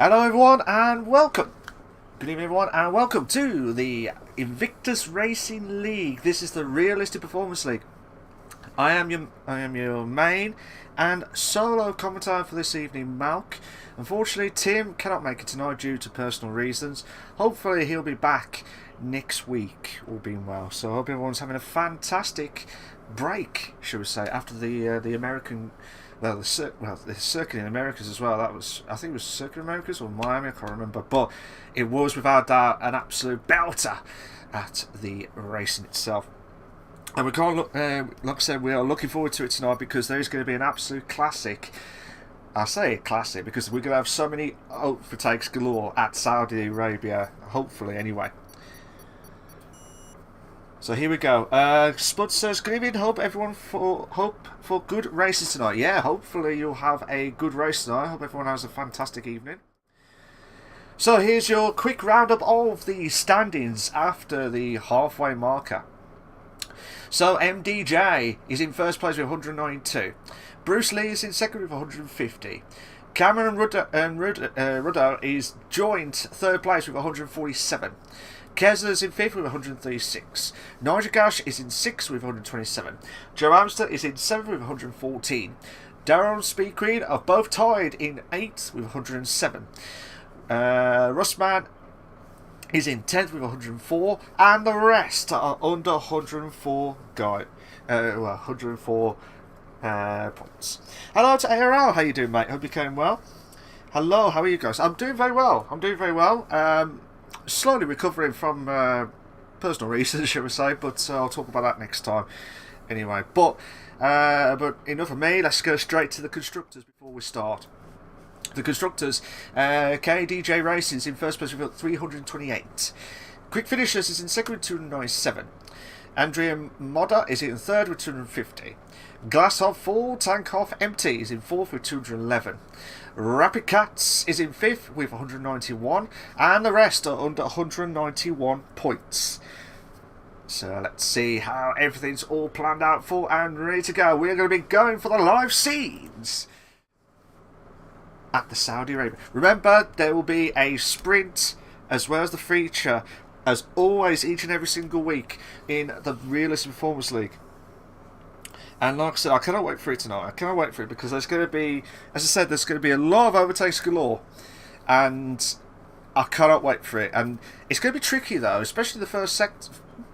Hello everyone and welcome. Good evening everyone and welcome to the Invictus Racing League. This is the Realistic Performance League. I am your main and solo commentator for this evening, Malk. Unfortunately, Tim cannot make it tonight due to personal reasons. Hopefully he'll be back next week, all being well. So I hope everyone's having a fantastic break, shall we say, after the American... Well, the circuit in Americas as well. That was, I think it was Circuit Americas or Miami, I can't remember. But it was without doubt an absolute belter at the racing itself. And we can't look, like I said, we are looking forward to it tonight because there is going to be an absolute classic. I say classic because we're going to have so many overtakes galore at Saudi Arabia, hopefully anyway. So here we go. Spud says, good evening, hope everyone for good races tonight. Yeah, hopefully you'll have a good race tonight. Hope everyone has a fantastic evening. So here's your quick roundup of the standings after the halfway marker. So MDJ is in first place with 192. Bruce Lee is in second with 150. Cameron Rudder is joint third place with 147. Kessler's in 5th with 136. Nigel Gash is in 6th with 127. Joe Amster is in 7th with 114. Darren and Speed Queen are both tied in 8th with 107. Russman is in 10th with 104. And the rest are under 104 104 points. Hello to ARL, how you doing, mate? Hope you're going well. Hello, how are you guys? I'm doing very well. Slowly recovering from personal reasons, shall we say, but I'll talk about that next time. Anyway, but enough of me. Let's go straight to the constructors before we start. The constructors, KDJ Racing is in first place with 328. Quick Finishers is in second with 297. Andrea Modder is in third with 250. Glass Off Full, Tank Off Empty is in fourth with 211. Rapid Cats is in 5th with 191, and the rest are under 191 points. So let's see how everything's all planned out for and ready to go. We're going to be going for the live scenes at the Saudi Arabia. Remember, there will be a sprint as well as the feature, as always, each and every single week in the Realistic Performance League. And like I said, I cannot wait for it tonight. I cannot wait for it because there's going to be, as I said, there's going to be a lot of overtakes galore. And I cannot wait for it. And it's going to be tricky though, especially the first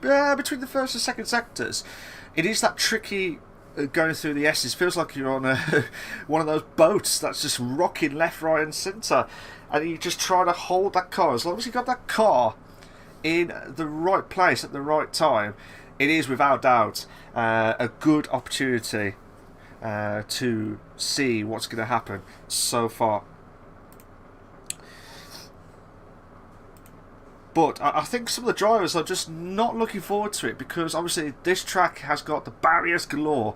between the first and second sectors. It is that tricky going through the S's. Feels like you're on one of those boats that's just rocking left, right and centre. And you just try to hold that car. As long as you've got that car in the right place at the right time, it is without doubt a good opportunity to see what's going to happen so far. But I think some of the drivers are just not looking forward to it because obviously this track has got the barriers galore,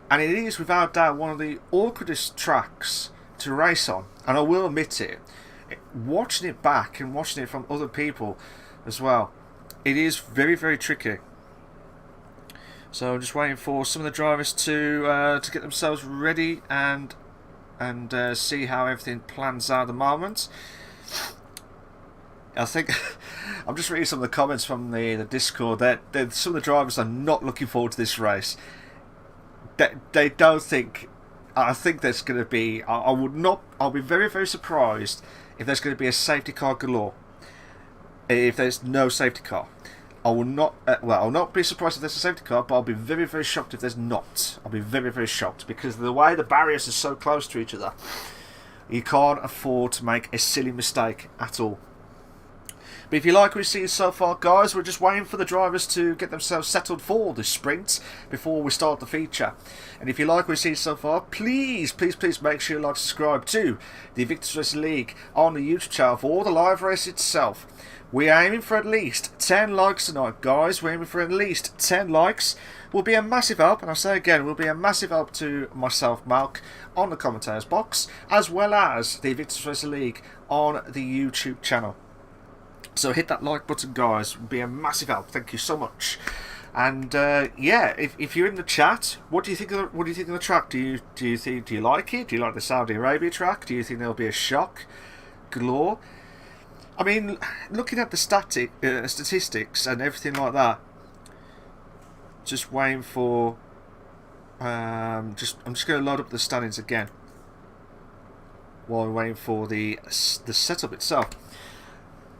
and it is without doubt one of the awkwardest tracks to race on. And I will admit it, watching it back and watching it from other people as well, it is very, very tricky. So I'm just waiting for some of the drivers to get themselves ready and see how everything plans out at the moment. I think I'm just reading some of the comments from the Discord that some of the drivers are not looking forward to this race. They don't think. I think there's going to be. I'll be very, very surprised if there's going to be a safety car galore. If there's no safety car. I will not. I'll not be surprised if there's a safety car, but I'll be very, very shocked if there's not. I'll be very, very shocked because the way the barriers are so close to each other, you can't afford to make a silly mistake at all. But if you like what we've seen so far, guys, we're just waiting for the drivers to get themselves settled for the sprint before we start the feature. And if you like what we've seen so far, please, please, please make sure you like and subscribe to the Invictus Racing League on the YouTube channel for all the live race itself. We are aiming for at least 10 likes tonight, guys. We're aiming for at least 10 likes. Will be a massive help, and I say again, will be a massive help to myself, Malk, on the commentators box, as well as the Invictus Racing League on the YouTube channel. So hit that like button, guys. It will be a massive help. Thank you so much. And yeah, if you're in the chat, what do you think of the track? Do you like it? Do you like the Saudi Arabia track? Do you think there'll be a shock? galore. I mean, looking at the statistics and everything like that, just waiting for. I'm just going to load up the standings again while we're waiting for the setup itself.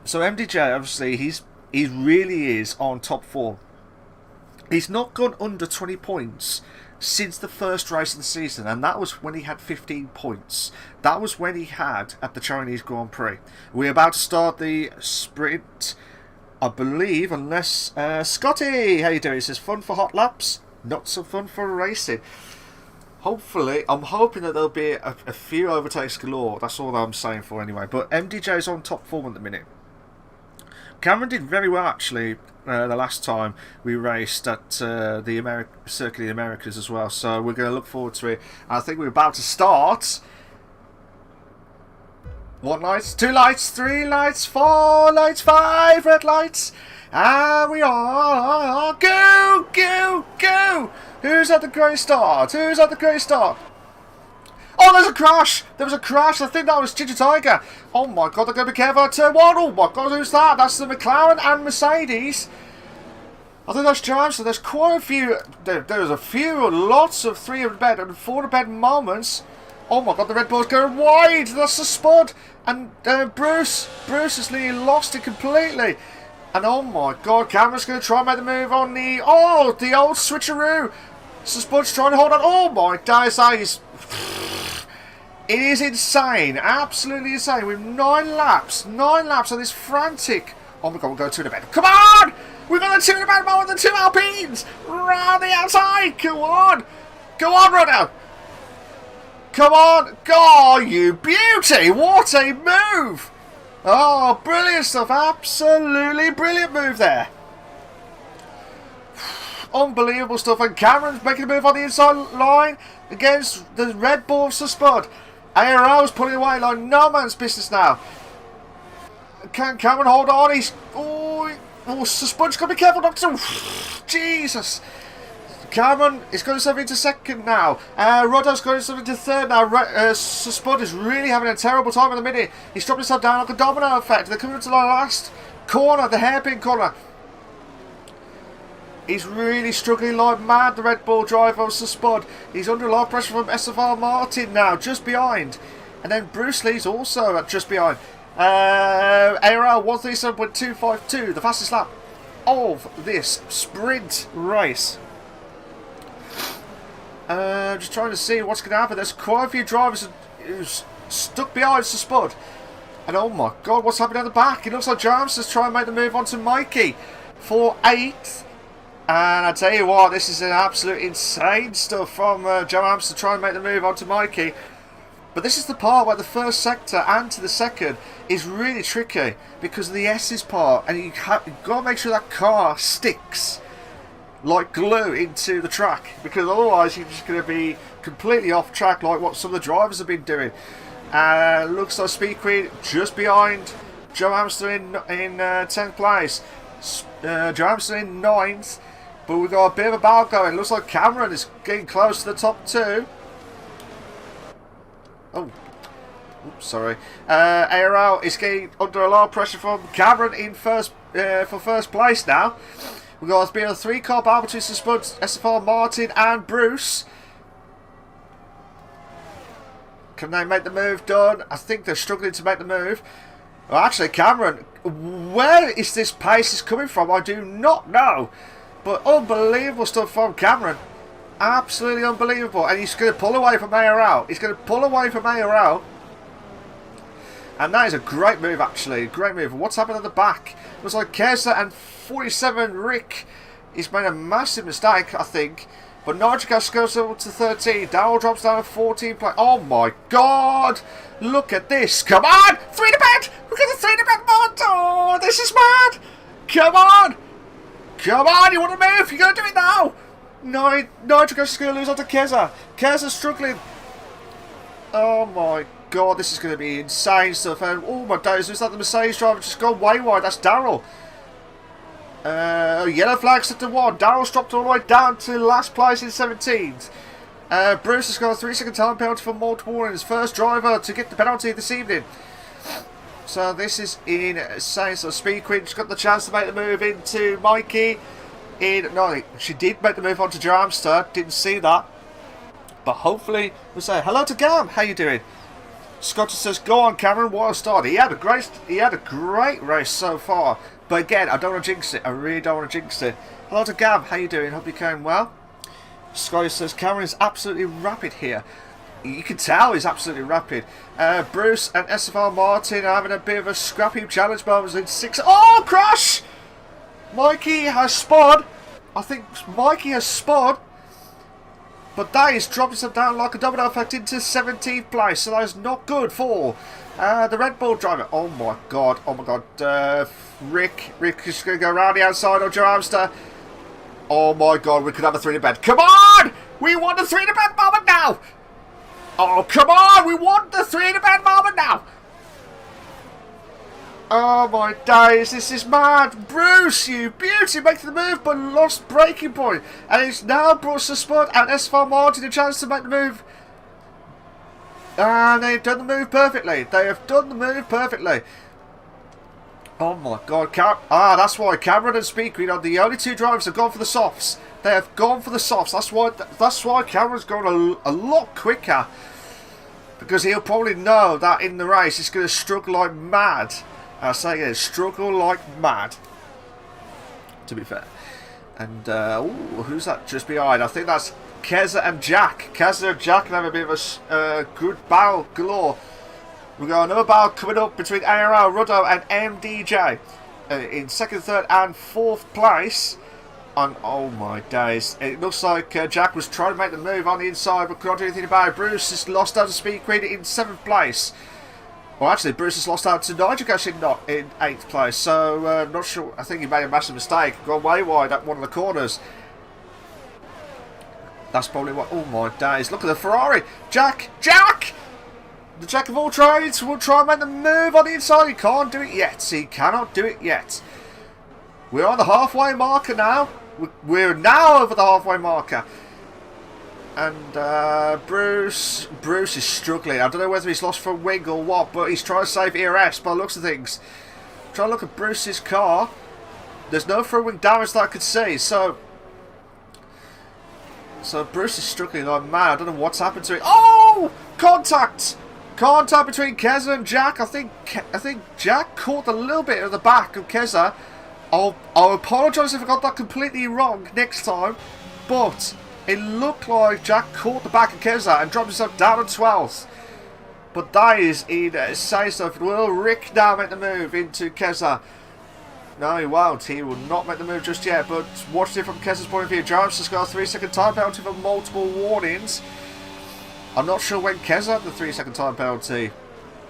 So MDJ, obviously, he really is on top form. He's not gone under 20 points since the first race of the season, and that was when he had 15 points. That was when he had at the Chinese Grand Prix. We're about to start the sprint, I believe, unless Scotty, how you doing? He says fun for hot laps, not so fun for racing. Hopefully, I'm hoping that there'll be a few overtakes galore. That's all that I'm saying for anyway. But MDJ's on top form at the minute. Cameron did very well actually the last time we raced at the Circuit of the Americas as well, so we're going to look forward to it. I think we're about to start. 1 light, 2 lights, 3 lights, 4 lights, 5 red lights, and we are go, go, go. Who's at the great start? Who's at the great start? Oh, there's a crash! There was a crash. I think that was Ginger Tiger. Oh my god, they're going to be careful at turn 1. Oh my god, who's that? That's the McLaren and Mercedes. I think that's James. So there's quite a few. There's a few, lots of 300 bed and 400 bed moments. Oh my god, the Red Bull's going wide. That's the Spud. And Bruce has nearly lost it completely. And oh my god, Cameron's going to try and make the move on the old switcheroo. So Spud's trying to hold on. Oh my days, that is. It is insane, absolutely insane. We've 9 laps on this frantic. Oh my god, we'll go 2 in a bed. Come on! We've got the 2 in a bed moment, the 2 Alpines! Round the outside! Come on! Go on, Rodo! Come on! Oh, you beauty! What a move! Oh, brilliant stuff. Absolutely brilliant move there. Unbelievable stuff. And Cameron's making a move on the inside line against the Red Bull of Spud. IRL's pulling away like no man's business now. Can Cameron hold on? He's... Oh, Spud's got to be careful not to... Jesus. Cameron is going himself into second now. Roddo's going himself into third now. Spud is really having a terrible time at the minute. He's dropped himself down like a domino effect. They're coming to the last corner, the hairpin corner. He's really struggling like mad, the Red Bull driver of Spud. He's under a lot of pressure from SFR Martin now, just behind. And then Bruce Lee's also just behind. ARL 137.252, the fastest lap of this sprint race. Just trying to see what's going to happen. There's quite a few drivers who's stuck behind Spud. And oh my god, what's happening at the back? It looks like James is trying to make the move onto Mikey for 8th. And I tell you what, this is an absolute insane stuff from Joe Amps to try and make the move onto Mikey. But this is the part where the first sector and to the second is really tricky because of the S's part, and you've got to make sure that car sticks like glue into the track, because otherwise you're just going to be completely off track like what some of the drivers have been doing. Looks like Speed Queen just behind Joe Hamster in 10th place. Joe Hamster in 9th. But we've got a bit of a battle going. Looks like Cameron is getting close to the top 2. Oh. Oops, sorry. ARL is getting under a lot of pressure from Cameron in for first place now. We've got to be a 3-car battle between Spud, SFR Martin and Bruce. Can they make the move done? I think they're struggling to make the move. Well, actually, Cameron, where is this pace coming from? I do not know. But unbelievable stuff from Cameron. Absolutely unbelievable. And he's going to pull away from ARL. He's going to pull away from ARL. And that is a great move, actually. Great move. What's happened at the back? Looks like Kesa and 47 Rick. He's made a massive mistake, I think. But Nitrigas goes up to 13. Darrell drops down to 14. Oh my god! Look at this. Come on! 3 to bed! Look at the 3 to bed mod! Oh, this is mad! Come on! Come on, you want to move? You're going to do it now! Nitrigas is going to lose on to Keza. Keza's struggling. Oh my god, this is going to be insane stuff. And oh my days, who's that? The Mercedes driver just gone way wide. That's Darrell. Yellow flag set to 1. Darrell's dropped all the way down to last place in 17th. Bruce has got a 3-second time penalty for multiple warnings. First driver to get the penalty this evening. So this is in Saints. So Speed Queen just got the chance to make the move into Mikey. No, she did make the move onto Dramster. Didn't see that. But hopefully we'll say hello to Gam. How you doing? Scotty says, "Go on, Cameron. What a start. He had a great race so far. But again, I don't want to jinx it. I really don't want to jinx it. Hello to Gab. How you doing? Hope you're going well." Scotty says, "Cameron is absolutely rapid here." You can tell he's absolutely rapid. Bruce and SFR Martin are having a bit of a scrappy challenge moments in 6. Oh, crash! Mikey has spun. I think Mikey has spun. But that is dropping himself down like a domino effect into 17th place. So that is not good for the Red Bull driver. Oh my god. Oh my god. Rick is going to go around the outside of Joe Amster. Oh my god. We could have a 3 to bed. Come on! We want a 3 to bed moment now! Oh, come on! We want the 3 to bed moment now! Oh my days, this is mad! Bruce, you beauty, making the move but lost breaking point. And it's now Bruce to Spud and SFR Martin a chance to make the move. And they've done the move perfectly. They have done the move perfectly. Oh my god, that's why Cameron and Speed Queen are the only 2 drivers that have gone for the softs. They have gone for the softs. That's why Cameron's gone a lot quicker. Because he'll probably know that in the race he's going to struggle like mad. I'll say again, struggle like mad. To be fair. And, who's that just behind? I think that's Keza and Jack. Keza and Jack can have a bit of a good battle galore. We've got another battle coming up between IRL, Ruddo and MDJ. In 2nd, 3rd and 4th place. And oh my days, it looks like Jack was trying to make the move on the inside but couldn't do anything about it. Bruce has lost out to Speed Queen in 7th place. Well, actually, Bruce has lost out to Nigel Gashin not in 8th place. So, I'm not sure. I think he made a massive mistake. Gone way wide at one of the corners. That's probably what. Oh my days, look at the Ferrari. Jack! The Jack of all trades will try and make the move on the inside. He can't do it yet. He cannot do it yet. We're on the halfway marker now. We're now over the halfway marker. And Bruce is struggling. I don't know whether he's lost for a wing or what, but he's trying to save ERS by the looks of things. Trying to look at Bruce's car. There's no front wing damage that I could see. So Bruce is struggling like mad. I don't know what's happened to it. Oh! Contact! Contact between Keza and Jack. I think Jack caught a little bit of the back of Keza. I'll apologise if I got that completely wrong next time, but it looked like Jack caught the back of Keza and dropped himself down to 12th. But that is in say stuff. Will Rick now make the move into Keza? No, he won't. He will not make the move just yet. But watch it from Keza's point of view. Jarvis has got a 3-second time penalty for multiple warnings. I'm not sure when Keza had the 3-second time penalty.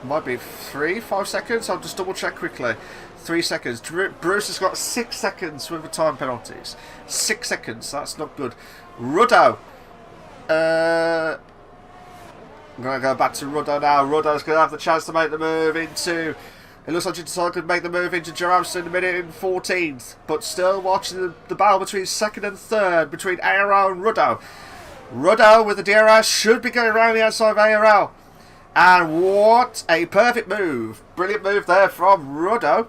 Might be 5 seconds. I'll just double check quickly. 3 seconds. Bruce has got 6 seconds with the time penalties. 6 seconds. That's not good. Ruddo. I'm going to go back to Ruddo now. Ruddo's going to have the chance to make the move into... It looks like Jintasai could make the move into Jarabs in a minute in 14th. But still watching the battle between 2nd and 3rd. Between ARL and Ruddo. Ruddo with the DRS should be going around the outside of ARL. And what a perfect move. Brilliant move there from Ruddo.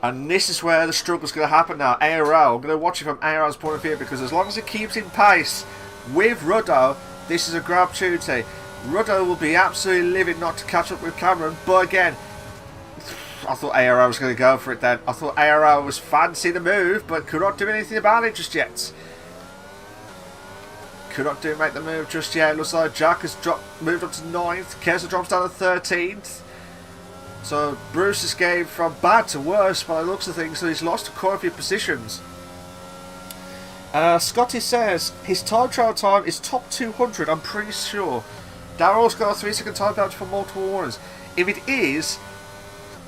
And this is where the struggle's going to happen now. ARL, I'm going to watch it from ARL's point of view, because as long as it keeps in pace with Ruddo, this is a great opportunity. Ruddo will be absolutely livid not to catch up with Cameron, but again, I thought ARL was going to go for it then. I thought ARL was fancy the move, but could not do anything about it just yet. Could not make the move just yet. Looks like Jack has moved up to 9th. Keza drops down to 13th. So Bruce escaped from bad to worse by the looks of things, so he's lost quite a few positions. Scotty says his time trial time is top 200, I'm pretty sure. Daryl's got a 3-second time penalty for multiple warnings. If it is,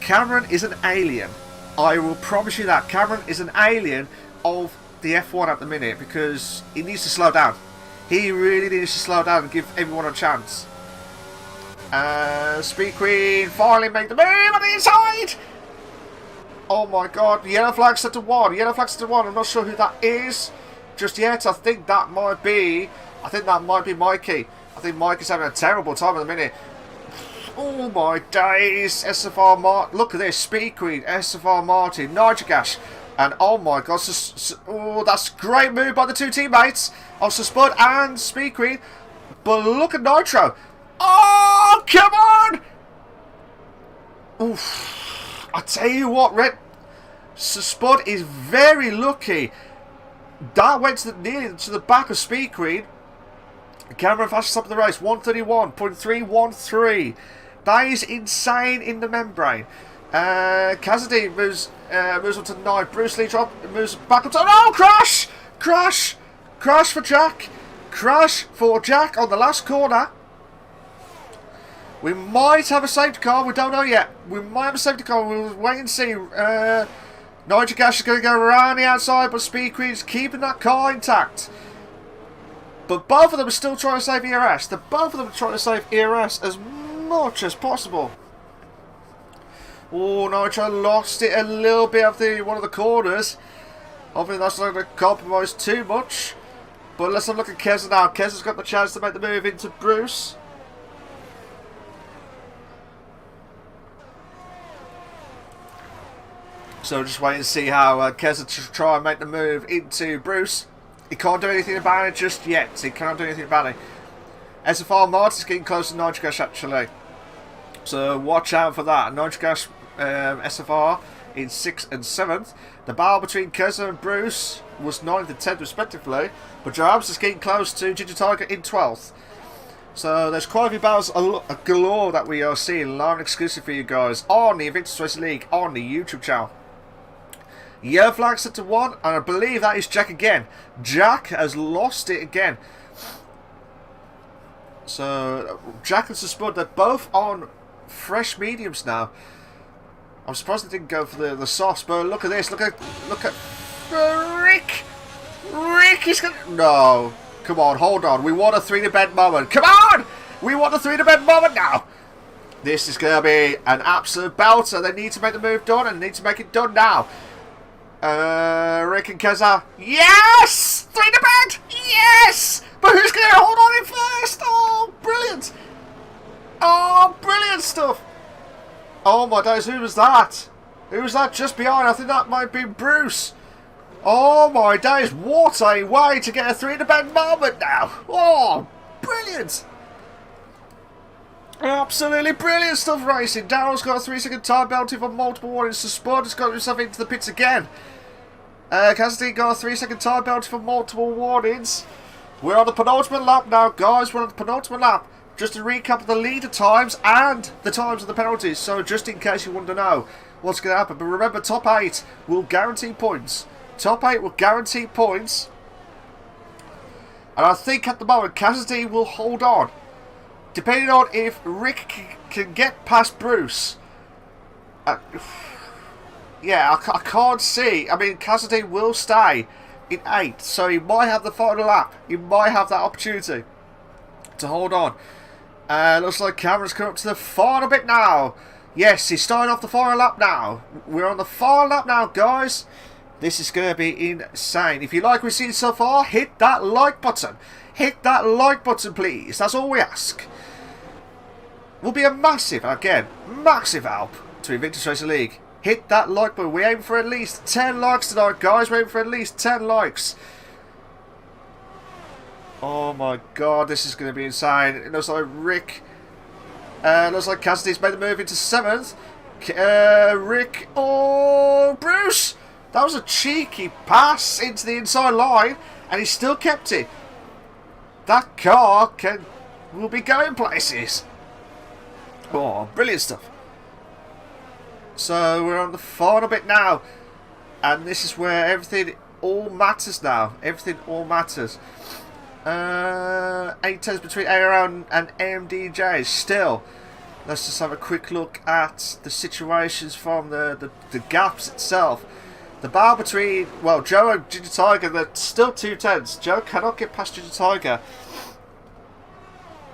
Cameron is an alien. I will promise you that. Cameron is an alien of the F1 at the minute, because he needs to slow down. He really needs to slow down and give everyone a chance. Speed Queen finally make the move on the inside! Oh my god, yellow flag set to 1. Yellow flag set to 1. I'm not sure who that is just yet. I think that might be Mikey. I think Mikey's having a terrible time at the minute. Oh my days, SFR Martin, look at this, Speed Queen, SFR Martin, Nitrogash, and oh my god, oh, that's a great move by the two teammates of Spud and Speed Queen, but look at Nitro. Oh, come on! Oof. I tell you what, Spud is very lucky. That went to nearly to the back of Speed Queen. Cameron fastest up the race, 131.313. That is insane in the membrane. Cassidy moves up to 9. Bruce Lee moves back up to... Oh, crash! Crash! Crash for Jack. Crash for Jack on the last corner. We might have a safety car. We don't know yet. We might have a safety car. We'll wait and see. Nigel Gash is going to go around the outside, but Speed Queen's keeping that car intact. But both of them are still trying to save ERS. Both of them are trying to save ERS as much as possible. Oh, Nitro lost it a little bit of one of the corners. Hopefully that's not going to compromise too much. But let's have a look at Keza now. Keza's got the chance to make the move into Bruce. So just wait and see how Keza try and make the move into Bruce. He can't do anything about it just yet. He can't do anything about it. SFR Martin's getting close to Nitrogash actually. So watch out for that. Nitrogash SFR in 6th and 7th. The battle between Keza and Bruce was 9th and 10th respectively. But Jarabs is getting close to Ginger Tiger in 12th. So there's quite a few battles galore that we are seeing live and exclusive for you guys on the Invictus Racing League on the YouTube channel. Yellow flag set to 1, and I believe that is Jack again. Jack has lost it again. So Jack and Spud, they're both on fresh mediums now. I'm surprised they didn't go for the softs, but look at this. Look at Rick. Rick is gonna... No. Come on, hold on. We want a 3-to-bed moment. Come on! We want a 3-to-bed moment now. This is going to be an absolute belter. They need to make the move done, and they need to make it done now. Rick and Keza. Yes! 3-to-bed! Yes! But who's going to hold on in first? Oh, brilliant. Oh, brilliant stuff. Oh, my days. Who was that? Who was that just behind? I think that might be Bruce. Oh, my days. What a way to get a 3-to-bed moment now. Oh, brilliant. Absolutely brilliant stuff racing. Daryl's got a 3-second time penalty for multiple warnings. So Spud has got himself into the pits again. Cassidy got a 3-second time penalty for multiple warnings. We're on the penultimate lap now, guys. We're on the penultimate lap. Just to recap the leader times and the times of the penalties. So just in case you want to know what's going to happen. But remember, top 8 will guarantee points. Top 8 will guarantee points. And I think at the moment, Cassidy will hold on. Depending on if Rick can get past Bruce. Yeah, I can't see. I mean, Cassidy will stay in 8th, so he might have the final lap. He might have that opportunity to hold on. Looks like Cameron's come up to the final bit now. Yes, he's starting off the final lap now. We're on the final lap now, guys. This is going to be insane. If you like what we've seen so far, hit that like button. Hit that like button, please. That's all we ask. Will be a massive, again, massive help to Invictus Racing League. Hit that like button. We aim for at least 10 likes tonight, guys. We aim for at least 10 likes. Oh my god, this is going to be insane. It looks like Rick... looks like Cassidy's made the move into 7th. Rick... Oh, Bruce! That was a cheeky pass into the inside line, and he still kept it. That car will be going places. Oh, brilliant stuff. So we're on the final bit now, and this is where everything all matters now. Everything all matters. 8 tenths between ARL and MDJ. Still, let's just have a quick look at the situations from the gaps itself. The bar between, well, Joe and Ginger Tiger, they're still 2 tenths. Joe cannot get past Ginger Tiger.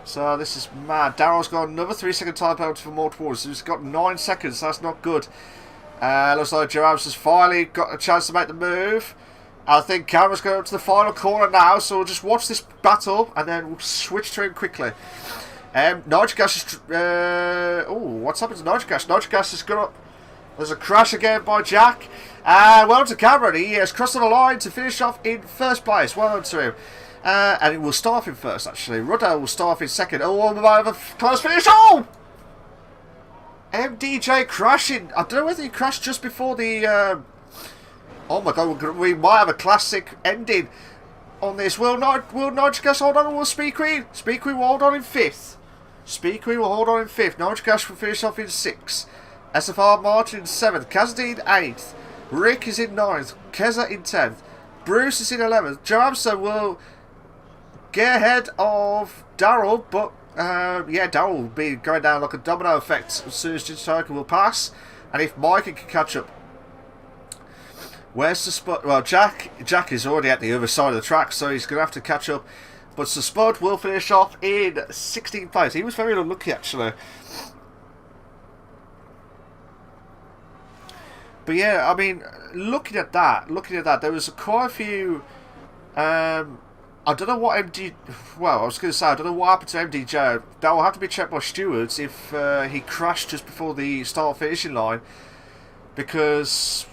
So this is mad. Daryl's got another 3-second time penalty for multiple warnings. So he's got 9 seconds. That's not good. Looks like Joe Abs has finally got a chance to make the move. I think Cameron's going up to the final corner now. So we'll just watch this battle and then we'll switch to him quickly. Nitrogas is... what's happened to Nitrogas? Nitrogas has gone up. There's a crash again by Jack. Well done to Cameron. He has crossed on the line to finish off in first place. Well done to him. And it will start off in first, actually. Rudder will start off in second. Oh, we might have a close finish. Oh! MDJ crashing. I don't know whether he crashed just before the... oh my god, we might have a classic ending on this. Will Nitrogas hold on, or will Speed Queen? Speed Queen will hold on in fifth. Speed Queen will hold on in fifth. Nitrogas will finish off in sixth. SFR Martin in 7th, Cassidy in 8th, Rick is in 9th, Keza in 10th, Bruce is in 11th, Joe Amster will get ahead of Daryl, but yeah, Daryl will be going down like a domino effect as soon as Jinchaka will pass, and if Mike can catch up. Where's the spot? Well, Jack is already at the other side of the track, so he's going to have to catch up, but the Spud will finish off in 16th place. He was very unlucky, actually. But yeah, I mean, looking at that, there was quite a few. I don't know what MD. Well, I was going to say I don't know what happened to MDJ. That will have to be checked by stewards if he crashed just before the start finishing line, because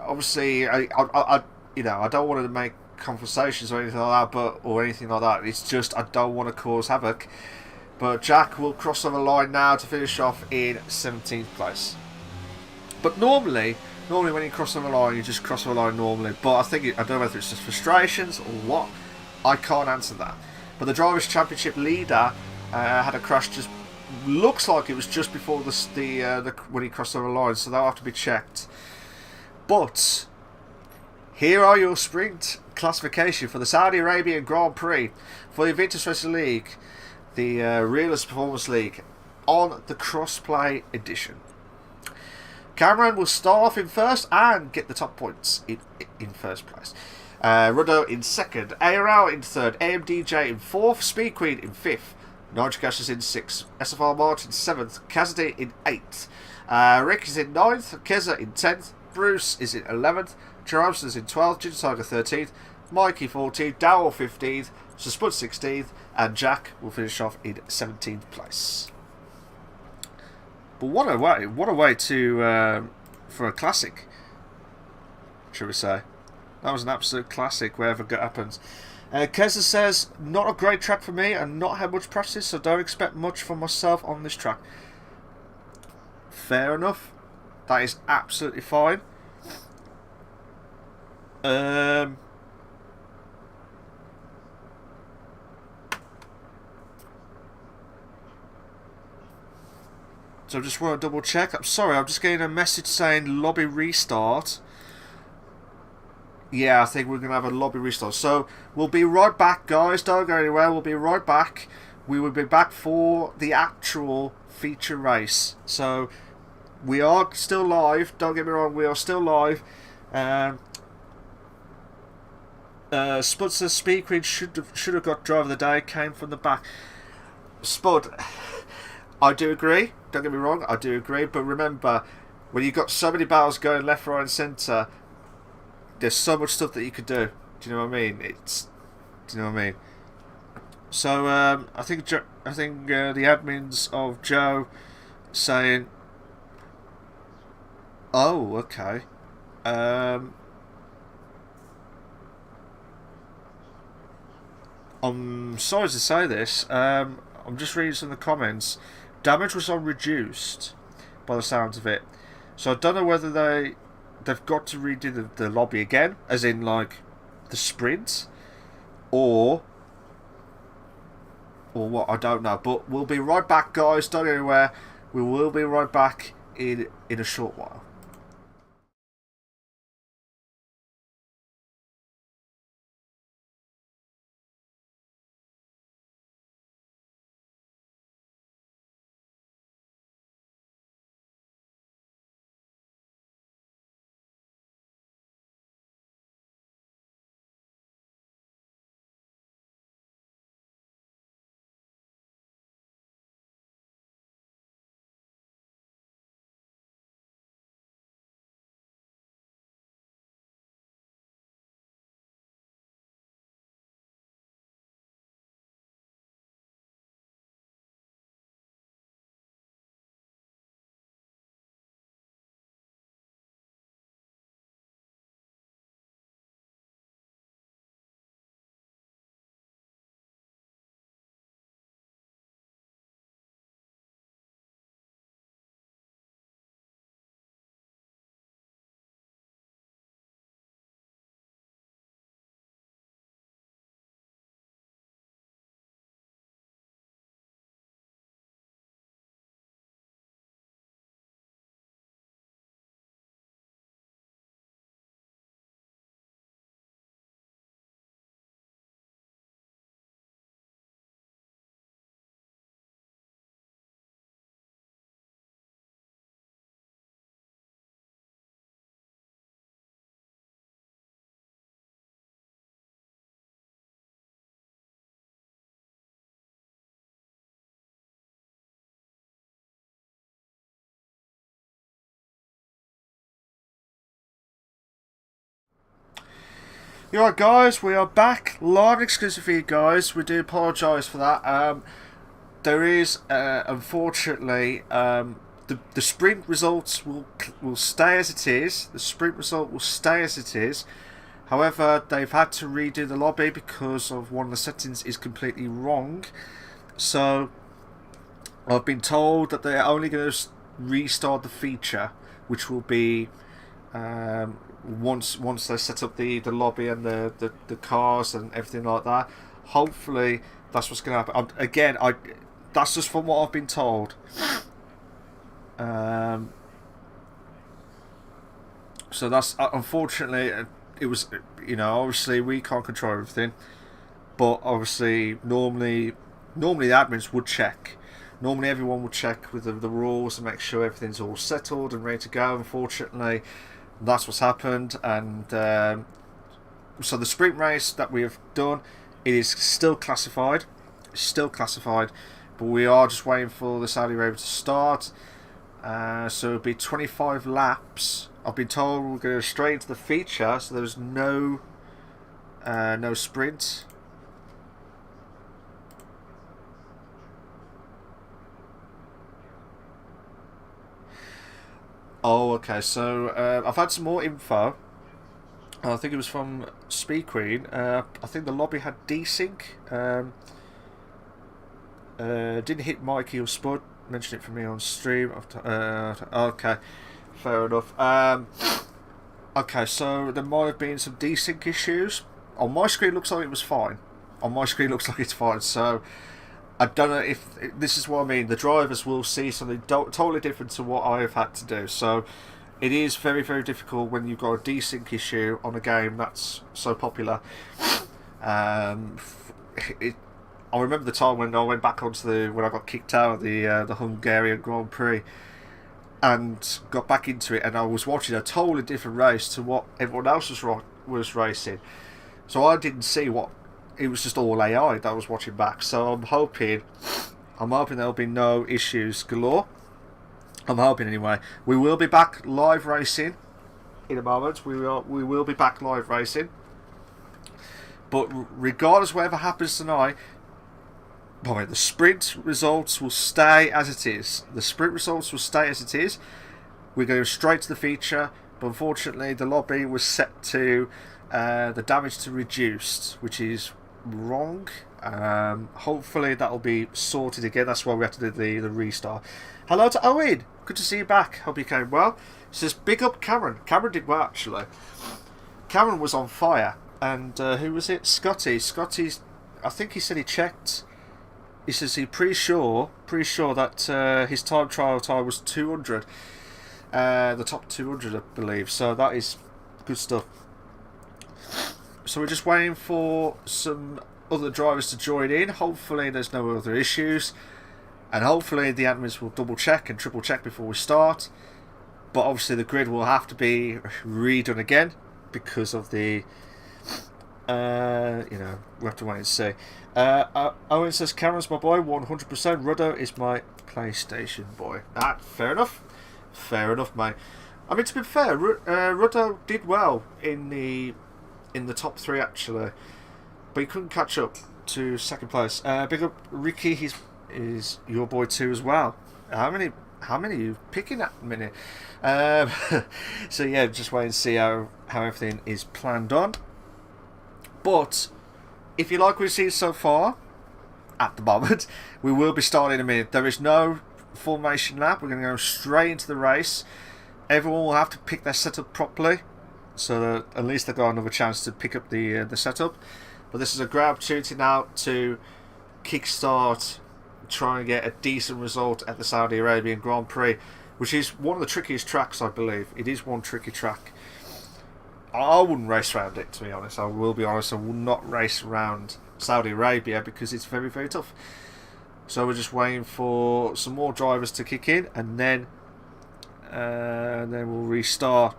obviously I you know, I don't want to make conversations or anything like that, or anything like that. It's just I don't want to cause havoc. But Jack will cross over the line now to finish off in 17th place. But normally when you cross over the line, you just cross over the line normally. But I don't know whether it's just frustrations or what. I can't answer that. But the Drivers' Championship leader had a crash. Just looks like it was just before when he crossed over the line, so that'll have to be checked. But here are your sprint classification for the Saudi Arabian Grand Prix for the Invictus Racing League, the Realist Performance League, on the Crossplay edition. Cameron will start off in first and get the top points in first place. Rudder in second, IRL in third, AMDJ in fourth, Speed Queen in fifth, Nitrogas is in sixth, SFR Martin 7th, Cassidy in 8th, Rick is in 9th, Keza in 10th, Bruce is in 11th, Jerome is in 12th, Ginger Tiger 13th, Mikey 14th, Dowell 15th, Spud 16th, and Jack will finish off in 17th place. But what a way to for a classic, shall we say? That was an absolute classic, wherever it happens. Keza says, not a great track for me and not had much practice, so don't expect much from myself on this track. Fair enough. That is absolutely fine. So I just want to double check. I'm sorry, I'm just getting a message saying lobby restart. Yeah, I think we're going to have a lobby restart. So we'll be right back, guys. Don't go anywhere. We'll be right back. We will be back for the actual feature race. So we are still live. Don't get me wrong, we are still live. Spud says Speed Queen should have got driver of the day. Came from the back. Spud, I do agree. Don't get me wrong, I do agree. But remember, when you've got so many battles going left, right, and centre, there's so much stuff that you could do. Do you know what I mean? Do you know what I mean? So I think the admins of Joe saying, "Oh, okay." I'm sorry to say this. I'm just reading some of the comments. Damage was on reduced, by the sounds of it. So I don't know whether they've got to redo the lobby again, as in like the sprint, or what, I don't know. But we'll be right back, guys. Don't go anywhere. We will be right back in a short while. You alright, guys? We are back live and exclusive for you guys. We do apologise for that. There is, unfortunately, the sprint results will stay as it is. The sprint result will stay as it is. However, they've had to redo the lobby because of one of the settings is completely wrong. So I've been told that they're only going to restart the feature, which will be once they set up the lobby and the cars and everything like that. Hopefully that's what's going to happen. Again, that's just from what I've been told. So that's unfortunately it was, you know, obviously we can't control everything, but obviously normally the admins would check. Normally everyone would check with the rules and make sure everything's all settled and ready to go. Unfortunately, that's what's happened, and so the sprint race that we have done, it is still classified. It's still classified, but we are just waiting for the Saudi Arabia to start. So it'll be 25 laps. I've been told we're going straight into the feature, so there's no sprint. Oh, okay. So I've had some more info. I think it was from Speed Queen. I think the lobby had desync. Didn't hit Mikey or Spud. Mention it for me on stream. Okay, fair enough. Okay, so there might have been some desync issues. On my screen, looks like it was fine. On my screen, looks like it's fine. So I don't know if this is what I mean. The drivers will see something totally different to what I've had to do. So it is very, very difficult when you've got a desync issue on a game that's so popular. I remember the time when I went back onto when I got kicked out of the Hungarian Grand Prix and got back into it, and I was watching a totally different race to what everyone else was racing. So I didn't see what it was, just all AI that I was watching back. So I'm hoping there'll be no issues galore. I'm hoping anyway. We will be back live racing in a moment. We will be back live racing. But regardless of whatever happens tonight, the sprint results will stay as it is. The sprint results will stay as it is. We're going straight to the feature, but unfortunately the lobby was set to the damage to reduced, which is wrong. Hopefully that'll be sorted again. That's why we have to do the restart. Hello to Owen. Good to see you back. Hope you came well. It says big up Cameron. Cameron did well actually. Cameron was on fire. And who was it? Scotty's. I think he said he checked. He says he's pretty sure that his time trial time was 200. The top 200, I believe. So that is good stuff. So we're just waiting for some other drivers to join in. Hopefully there's no other issues. And hopefully the admins will double check and triple check before we start. But obviously the grid will have to be redone again because of the... we have to wait and see. Owen says, Cameron's my boy, 100%. Ruddo is my PlayStation boy. Fair enough. Fair enough, mate. I mean, to be fair, Ruddo did well in the top 3 actually, but he couldn't catch up to second place. Big up Ricky, is your boy too as well. How many are you picking at the minute? So yeah, just wait and see how everything is planned on. But if you like what we've seen so far, at the moment, we will be starting in a minute. There is no formation lap. We're going to go straight into the race. Everyone will have to pick their setup properly, so that at least they've got another chance to pick up the setup. But this is a great opportunity now to kickstart, try and get a decent result at the Saudi Arabian Grand Prix, which is one of the trickiest tracks, I believe. It is one tricky track. I wouldn't race around it, to be honest. I will be honest. I will not race around Saudi Arabia because it's very, very tough. So we're just waiting for some more drivers to kick in, and then we'll restart.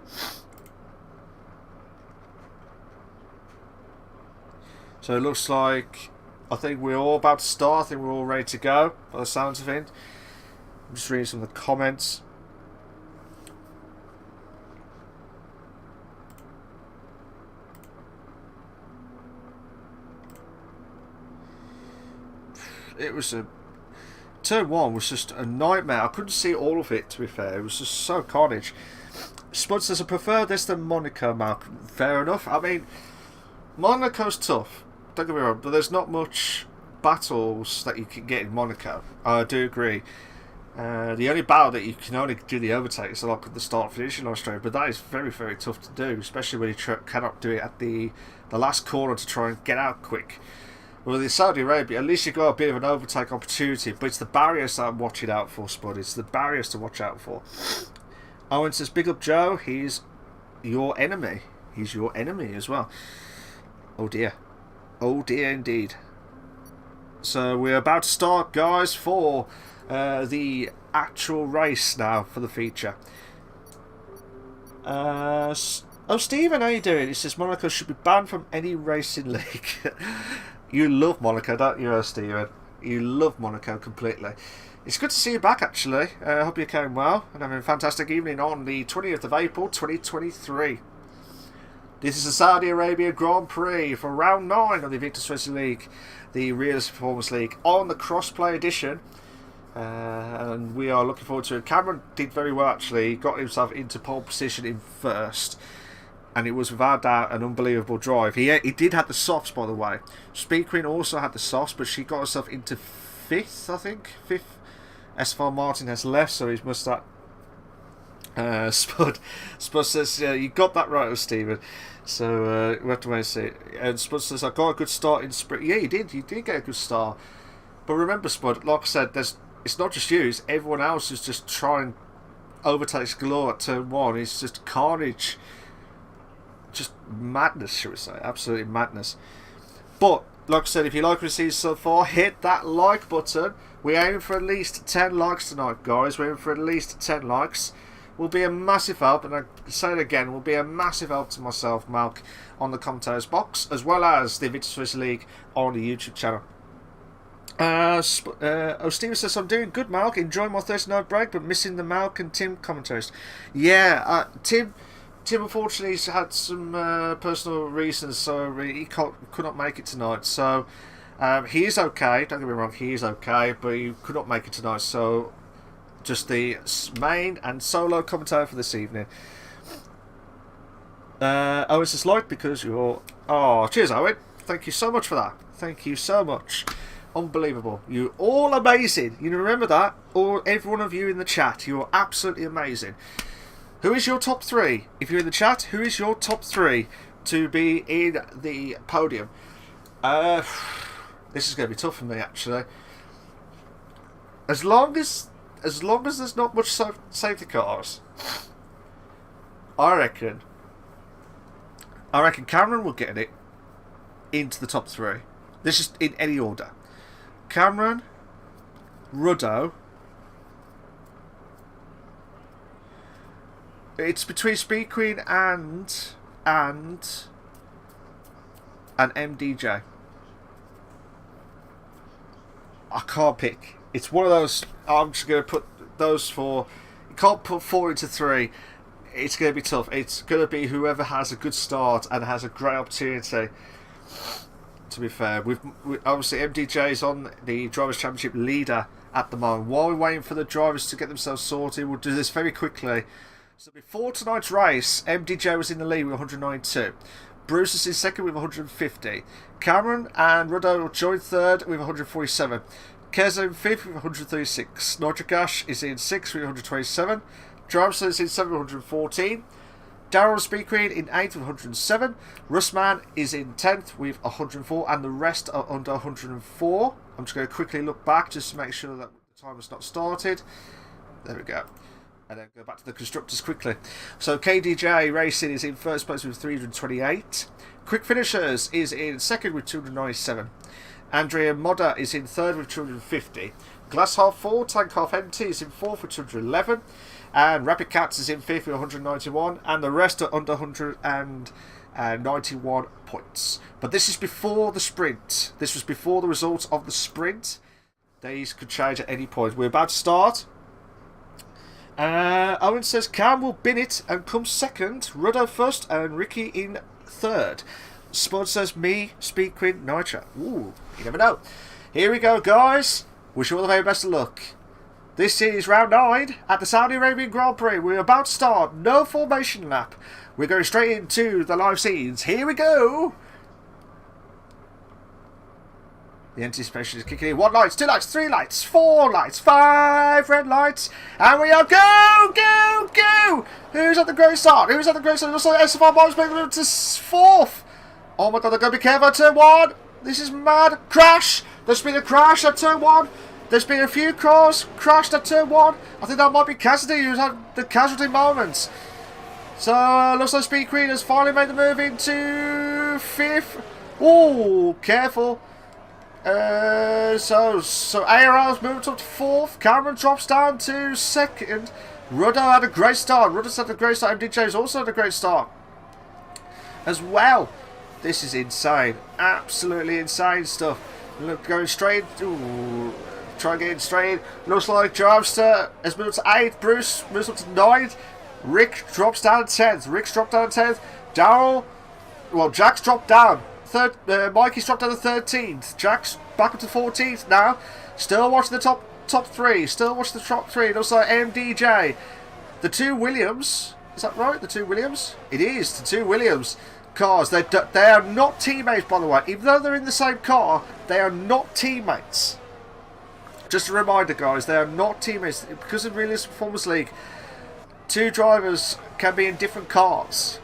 So it looks like, I think we're all about to start. I think we're all ready to go by the sounds of it. I'm just reading some of the comments. a turn one was just a nightmare. I couldn't see all of it, to be fair. It was just so carnage. Spud says, I prefer this than Monaco, Mark. Fair enough. I mean, Monaco's tough, don't get me wrong, but there's not much battles that you can get in Monaco. I do agree. The only battle that you can only do the overtake is like at the start finishing on straight, but that is very, very tough to do, especially when you cannot do it at the last corner to try and get out quick. Well, in Saudi Arabia, at least you got a bit of an overtake opportunity, but it's the barriers that I'm watching out for, Spud. It's the barriers to watch out for. Owen says, big up Joe, he's your enemy. He's your enemy as well. Oh dear. Oh dear indeed. So we're about to start, guys, for the actual race now for the feature. Oh, Stephen, how you doing? He says Monaco should be banned from any racing league. You love Monaco, don't you, Stephen? You love Monaco completely. It's good to see you back, actually. I hope you're going well and having a fantastic evening on the 20th of April 2023. This is the Saudi Arabia Grand Prix for round 9 of the Invictus Racing League, the Realistic Performance League, on the crossplay edition. And we are looking forward to it. Cameron did very well, actually. He got himself into pole position in first, and it was without doubt an unbelievable drive. He did have the softs, by the way. Speed Queen also had the softs, but she got herself into 5th, I think. 5th. S4 Martin has left, so he must have... Spud says, you got that right, Stephen. So we have to wait and see. And Spud says, I got a good start in sprint. Yeah, you did get a good start. But remember, Spud, like I said, it's not just you, it's everyone else who's just trying overtakes galore at turn 1. It's just carnage. Just madness, should we say. Absolutely madness. But, like I said, if you like what you see so far, hit that like button. We're aiming for at least 10 likes tonight, guys. We're aiming for at least 10 likes. Will be a massive help, and I say it again, will be a massive help to myself, Malk, on the commentators box, as well as the Invictus Racing League on the YouTube channel. Steve says, I'm doing good, Malk, enjoying my Thursday night break, but missing the Malk and Tim commentaries. Yeah, Tim unfortunately has had some personal reasons, so he could not make it tonight. So he is okay, don't get me wrong, he is okay, but he could not make it tonight, so just the main and solo commentator for this evening. Owen says, like, because you're... Oh, cheers, Owen. Thank you so much for that. Thank you so much. Unbelievable. You're all amazing. You remember that? Every one of you in the chat, you're absolutely amazing. Who is your top 3? If you're in the chat, who is your top 3 to be in the podium? This is going to be tough for me, actually. As long as there's not much safety cars, I reckon Cameron will get it into the top 3. This is in any order. Cameron, Ruddo. It's between Speed Queen and MDJ. I can't pick. It's one of those. I'm just going to put those 4. You can't put 4 into 3. It's going to be tough. It's going to be whoever has a good start and has a great opportunity. To be fair, we obviously MDJ is on the Drivers' Championship leader at the moment. While we're waiting for the drivers to get themselves sorted, we'll do this very quickly. So before tonight's race, MDJ was in the lead with 192. Bruce is in second with 150. Cameron and Ruddo joined third with 147. Keza in 5th with 136. Nitrogash is in 6th with 127. Dramson is in 7th with 114. Daryl Speed Queen in 8th with 107. Russman is in 10th with 104. And the rest are under 104. I'm just going to quickly look back just to make sure that the time has not started. There we go. And then go back to the constructors quickly. So KDJ Racing is in first place with 328. Quick Finishers is in second with 297. Andrea Modder is in third with 250. Glass Half Full, Tank Half Empty is in fourth with 211. And Rapid Cats is in fifth with 191. And the rest are under 191 points. But this is before the sprint. This was before the results of the sprint. These could change at any point. We're about to start. Owen says Cam will bin it and come second. Ruddo first and Ricky in third. Spud says me, Speed Queen, Nitro. Ooh, you never know. Here we go, guys. Wish you all the very best of luck. This is round 9 at the Saudi Arabian Grand Prix. We're about to start. No formation lap. We're going straight into the live scenes. Here we go. The anticipation is kicking in. 1 light, 2 lights, 3 lights, 4 lights, 5 red lights. And we are go, go, go. Who's at the great start? Who's at the great start? It looks like SFR Bombs making it to 4th. Oh my god, they're going to be careful at turn 1. This is mad. Crash. There's been a crash at turn 1. There's been a few cars crashed at turn 1. I think that might be Cassidy who's had the casualty moments. So, looks like Speed Queen has finally made the move into 5th. Oh, careful. So IRL's moved up to 4th. Cameron drops down to 2nd. Rudder had a great start. Rudder's had a great start. MDJ's also had a great start as well. This is insane. Absolutely insane stuff. Look, going straight. Ooh, try and get in straight. Looks like Jarvster has moved to 8th. Bruce moves up to 9th. Rick drops down to 10th. Rick's dropped down to 10th. Daryl, well, Jack's dropped down. Mikey's dropped down to 13th. Jack's back up to 14th now. Still watching the top 3. Still watching the top 3. It looks like MDJ. The 2 Williams. Is that right? The 2 Williams? It is. The 2 Williams cars. They are not teammates, by the way. Even though they're in the same car, they are not teammates. Just a reminder, guys. They are not teammates. Because of Realistic Performance League, 2 drivers can be in different cars.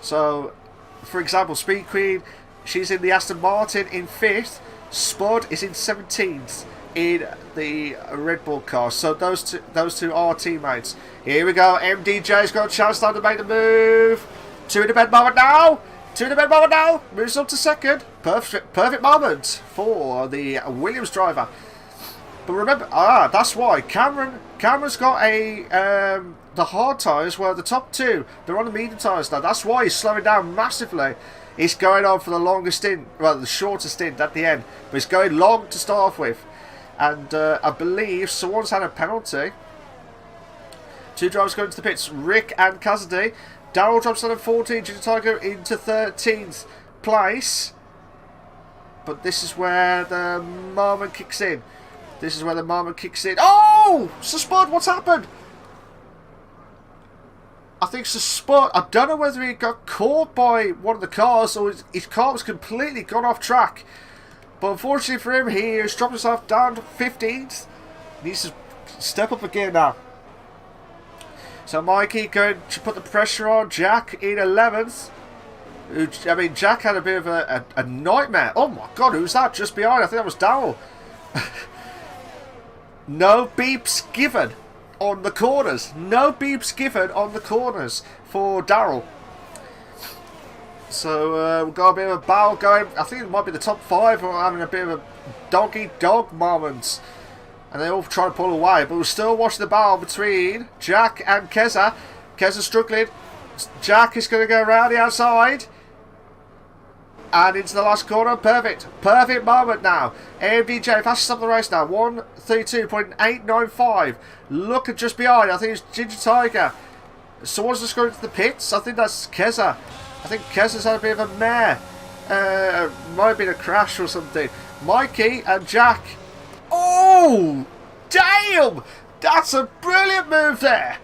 So, for example, Speed Queen, she's in the Aston Martin in 5th. Spud is in 17th in the Red Bull car. So those two are teammates. Here we go. MDJ's got a chance now to make the move. 2 in the bed moment now. 2 in the bed moment now. Moves up to 2nd. Perfect moment for the Williams driver. But remember, that's why Cameron's got a the hard tyres, where the top 2, they're on the medium tyres now. That's why he's slowing down massively. He's going on for the longest stint, well, the shortest stint at the end, but he's going long to start off with. And I believe someone's had a penalty. 2 drivers going to the pits, Rick and Cassidy. Daryl drops down to 14, Ginger Tiger into 13th place. But this is where the moment kicks in. This is where the moment kicks in. Oh! So Spud, what's happened? I think Spud, I don't know whether he got caught by one of the cars or his car was completely gone off track. But unfortunately for him, he has dropped himself down to 15th. He needs to step up again now. So Mikey going to put the pressure on Jack in 11th. I mean, Jack had a bit of a nightmare. Oh my god, who's that just behind? I think that was Daryl. No beeps given on the corners. No beeps given on the corners for Daryl. So we've got a bit of a battle going. I think it might be the top 5 are having a bit of a dog-eat-dog moment. And they all try to pull away. But we're still watching the battle between Jack and Keza. Keza's struggling. Jack is going to go around the outside. And into the last corner. Perfect. Perfect moment now. AMDJ fastest up the race now. 132.895. Look at just behind. I think it's Ginger Tiger. Someone's just going to the pits. I think that's Keza. I think Keza's had a bit of a mare. Might have been a crash or something. Mikey and Jack. Oh! Damn! That's a brilliant move there.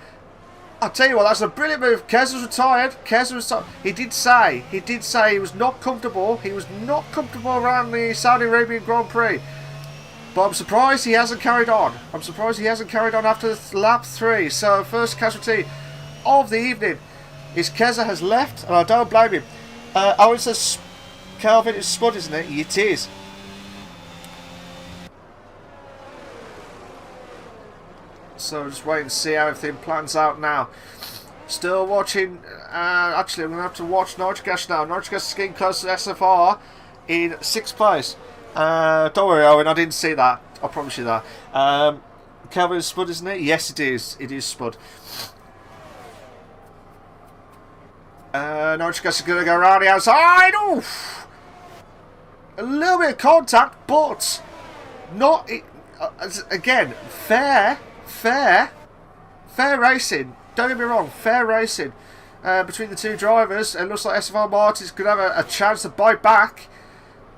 I'll tell you what, that's a brilliant move. Keza's retired. He did say he was not comfortable. He was not comfortable around the Saudi Arabian Grand Prix. But I'm surprised he hasn't carried on. I'm surprised he hasn't carried on after lap 3. So first casualty of the evening is Keza has left, and I don't blame him. Owen says Calvin is Spud, isn't it? It is. So just wait and see how everything plans out now. Still watching. Actually, I'm going to have to watch Nitrogas now. Nitrogas is getting close to SFR in 6th place. Don't worry, Owen, I didn't see that. I promise you that. Calvin is Spud, isn't it? Yes, it is. It is Spud. Nitrogas is going to go around the outside. Oof. A little bit of contact, but not. Again, fair racing. Don't get me wrong, fair racing between the two drivers. It looks like SFR Martin's going to have a chance to bite back.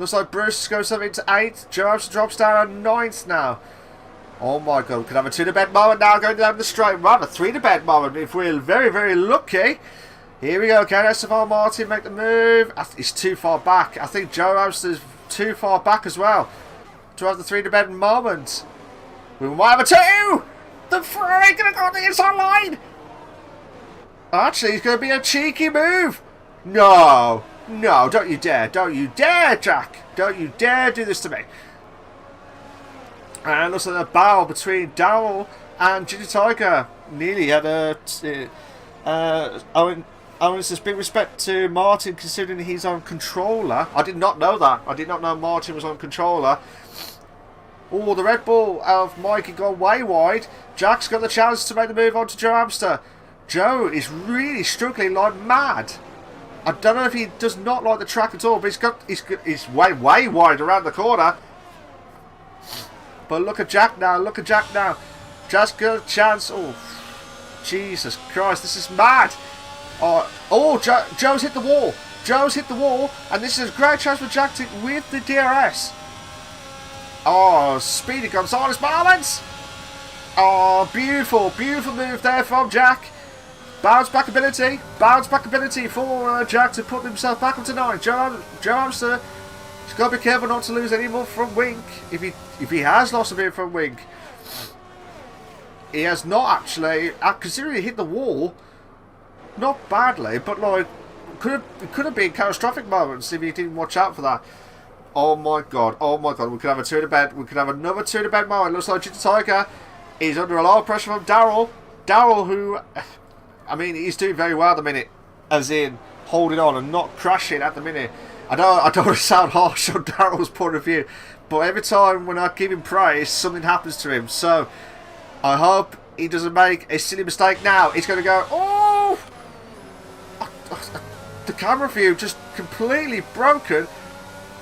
Looks like Bruce goes up into 8th. Joe Amster drops down at 9th now. Oh my god, we could have a 2-to-bed moment now going down the straight. We'll have a 3-to-bed moment if we're very, very lucky. Here we go. Can Esteban Martin make the move? He's too far back. I think Joe Amster's too far back as well to have the 3-to-bed moment. We might have a 2! The 3 going to go on the inside line! Actually, it's going to be a cheeky move. No. No, don't you dare. Don't you dare, Jack. Don't you dare do this to me. And looks like a battle between Daryl and Ginger Tiger. Nearly had a... Owen says, big respect to Martin considering he's on controller. I did not know that. I did not know Martin was on controller. Oh, the Red Bull of Mikey gone way wide. Jack's got the chance to make the move on to Joe Amster. Joe is really struggling like mad. I don't know if he does not like the track at all, but he's way wide around the corner. But look at Jack now. Look at Jack now. Jack's got a chance. Oh, Jesus Christ, this is mad. Joe's hit the wall. Joe's hit the wall, and this is a great chance for Jack to with the DRS. Oh, Speedy Gonzalez moments. Oh, beautiful, beautiful move there from Jack. Bounce back ability for Jack to put himself back up to 9. Joe Amster, he's got to be careful not to lose any more from Wink. If he has lost a bit from Wink, he has not actually. Considering he hit the wall, not badly, but like could have been catastrophic moments if he didn't watch out for that. Oh my god, oh my god, we could have a 2-to-bed, we could have another 2-to-bed moment. Looks like Ginger Tiger is under a lot of pressure from Daryl. Daryl, who, I mean, he's doing very well at the minute, as in holding on and not crashing at the minute. I don't want to sound harsh on Daryl's point of view, but every time when I give him praise, something happens to him. So I hope he doesn't make a silly mistake now. He's going to go, oh! The camera view just completely broken.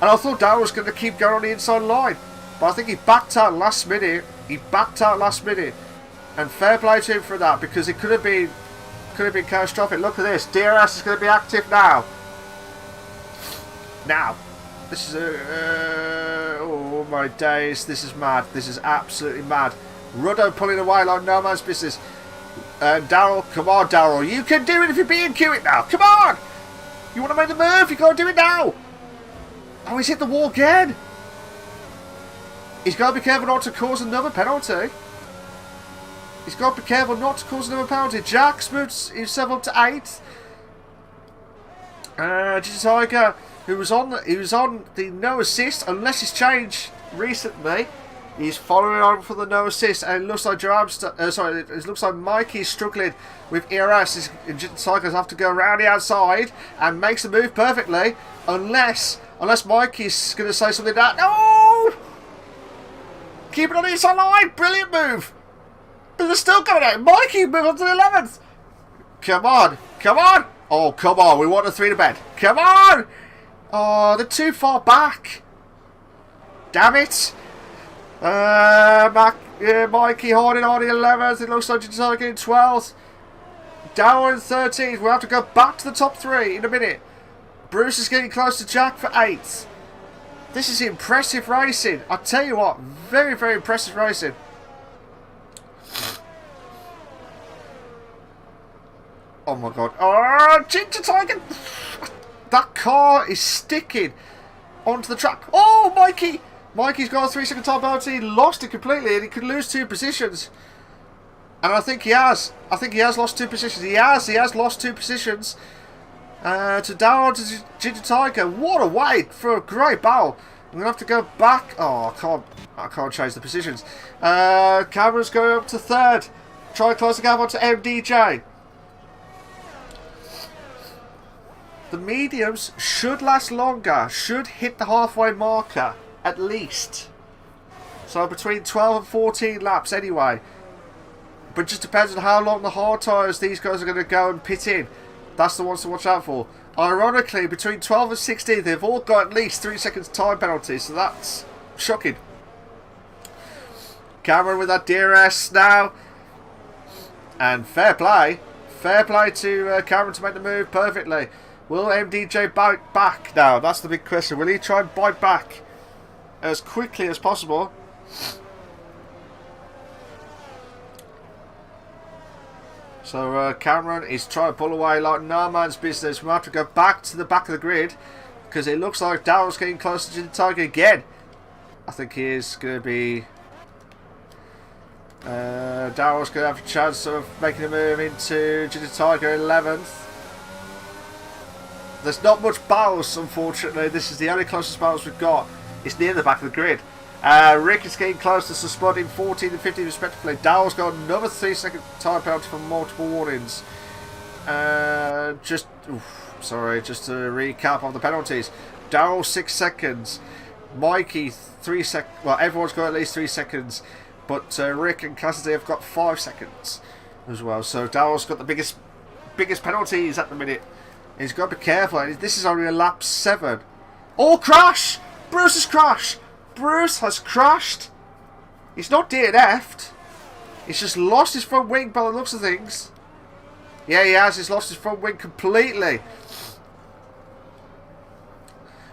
And I thought Daryl was going to keep going on the inside line. But I think he backed out last minute. And fair play to him for that, because it could have been catastrophic. Look at this. DRS is going to be active now. Now. This is oh my days. This is mad. This is absolutely mad. Ruddo pulling away like no man's business. And Daryl, come on Daryl. You can do it if you're being queued now. Come on. You want to make the move? You got to do it now. Oh, he's hit the wall again. He's got to be careful not to cause another penalty. He's got to be careful not to cause another penalty. Jack's moved himself up to 8th. Ginger Tiger, who was on the no assist, unless he's changed recently. He's following on for the no assist, and it looks like it looks like Mikey's struggling with ERS. Ginger Tiger's have to go around the outside and makes the move perfectly, unless Mikey's going to say something that no, keep it on the inside line. Brilliant move. But they're still going out. Mikey move on to the 11th. Come on, come on. Oh, come on. We want a 3-to-bed. Come on. Oh, they're too far back. Damn it. Mikey holding on the 11th. It looks like Ginger Tiger in 12th. Down in 13th. We'll have to go back to the top 3 in a minute. Bruce is getting close to Jack for 8th. This is impressive racing. I tell you what, very, very impressive racing. Oh my god. Oh, Ginger Tiger. That car is sticking onto the track. Oh, Mikey. Mikey's got a 3-second time penalty. He lost it completely, and he could lose 2 positions. And I think he has. I think he has lost 2 positions. He has lost 2 positions. To down to Ginger Tiger. What a wait for a great battle. I'm going to have to go back. Oh, I can't change the positions. Cameron's going up to 3rd. Try and close the gap onto MDJ. The mediums should last longer. Should hit the halfway marker, at least. So between 12 and 14 laps anyway. But it just depends on how long the hard tyres these guys are going to go and pit in. That's the ones to watch out for. Ironically, between 12 and 16, they've all got at least 3 seconds time penalty, so that's shocking. Cameron with that DRS now. And fair play. Fair play to Cameron to make the move perfectly. Will MDJ bite back now? That's the big question. Will he try and bite back as quickly as possible? So Cameron is trying to pull away like no man's business. We have to go back to the back of the grid because it looks like Daryl's getting closer to the target again. I think he is going to be... Daryl's going to have a chance of making a move into Ginger Tiger 11th. There's not much battles, unfortunately. This is the only closest battles we've got. It's near the back of the grid. Rick is getting close to suspending 14 and 15 respectively. Daryl's got another 3-second time penalty for multiple warnings. Just to recap on the penalties. Daryl 6 seconds. Mikey 3 seconds. Well, everyone's got at least 3 seconds. But Rick and Cassidy have got 5 seconds as well. So Daryl's got the biggest penalties at the minute. He's got to be careful. This is only a lap 7. Oh, crash! Bruce has crashed. Bruce has crashed. He's not DNF'd. He's just lost his front wing by the looks of things. Yeah, he has. He's lost his front wing completely.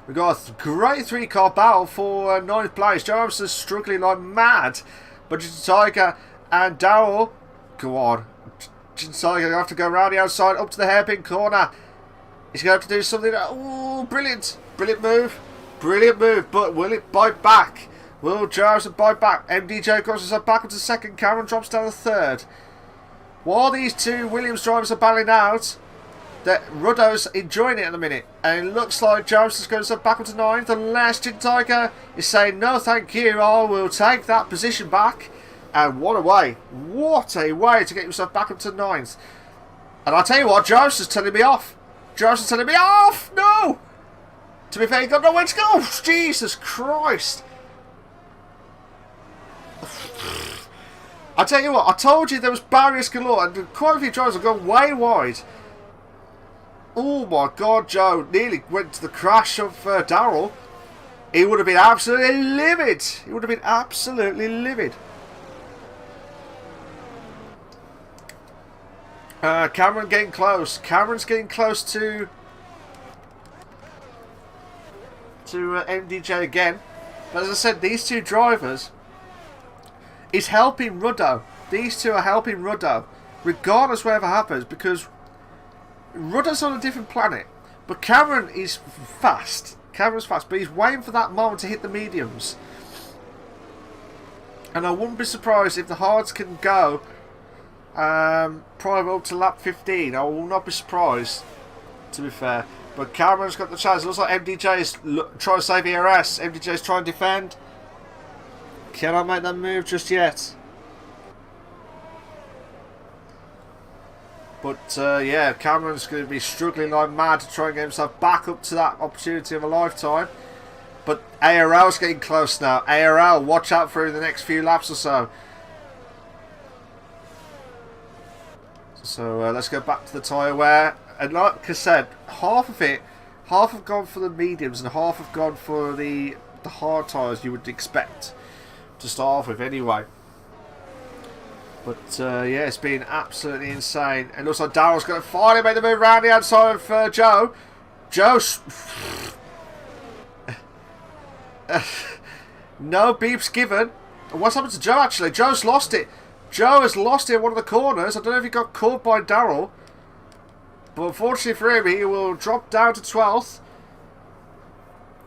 We've got a great 3-car battle for 9th place. Joe Armstrong's struggling like mad. But Tiger and Daryl, go on. Tiger going to have to go around the outside up to the hairpin corner. He's going to have to do something. Oh, brilliant. Brilliant move. Brilliant move. But will it bite back? Will Jarvis bite back? MDJ goes himself back into second. Cameron drops down to third. While these two Williams drivers are battling out, Ruddo's enjoying it at the minute. And it looks like Jarvis is going himself back into ninth. Unless Chin Tiger is saying, no thank you, I will take that position back. And what a way. What a way to get himself back up to ninth. And I'll tell you what, Jarvis is telling me off. Jarvis is telling me off! No! To be fair, he got nowhere to go. Oh, Jesus Christ. I tell you what, I told you there was barriers galore and quite a few drivers have gone way wide. Oh my God, Joe nearly went to the crash of Daryl. He would have been absolutely livid. He would have been absolutely livid. Cameron getting close. Cameron's getting close to MDJ again. But as I said, these two drivers is helping Ruddo. These two are helping Ruddo, regardless of whatever happens, because Ruddo's on a different planet. But Cameron is fast. Cameron's fast, but he's waiting for that moment to hit the mediums. And I wouldn't be surprised if the hards can go probably up to lap 15. I will not be surprised, to be fair. But Cameron's got the chance. It looks like MDJ is trying to save ERS. MDJ is trying to defend. Cannot make that move just yet. But yeah, Cameron's going to be struggling like mad to try and get himself back up to that opportunity of a lifetime. But ARL's getting close now. ARL, watch out for the next few laps or so. So let's go back to the tyre wear. And like I said, half have gone for the mediums and half have gone for the hard tyres you would expect to start off with anyway. But yeah, it's been absolutely insane. And looks like Daryl's going to finally make the move around the outside of Joe. Joe's... no beeps given. And what's happened to Joe actually? Joe's lost it. Joe has lost it in one of the corners. I don't know if he got caught by Daryl. But unfortunately for him, he will drop down to 12th.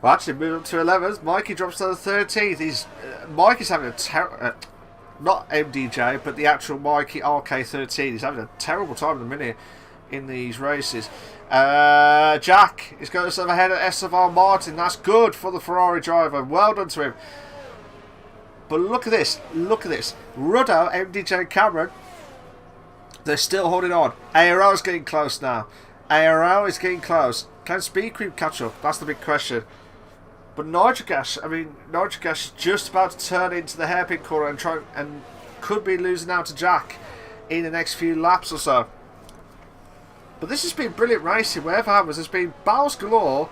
Well, actually, move up to 11th. Mikey drops to the 13th. Mikey's having a not MDJ, but the actual Mikey RK13. He's having a terrible time at the minute in these races. Jack is going to ahead at Esteban Martin. That's good for the Ferrari driver. Well done to him. But look at this. Look at this. Ruddo, MDJ and Cameron, they're still holding on. ARL is getting close now. ARL is getting close. Can Speed Creep catch up? That's the big question. But Nitrogas, Nitrogas is just about to turn into the hairpin corner and could be losing out to Jack in the next few laps or so. But this has been brilliant racing. Whatever happens, there's been battles galore,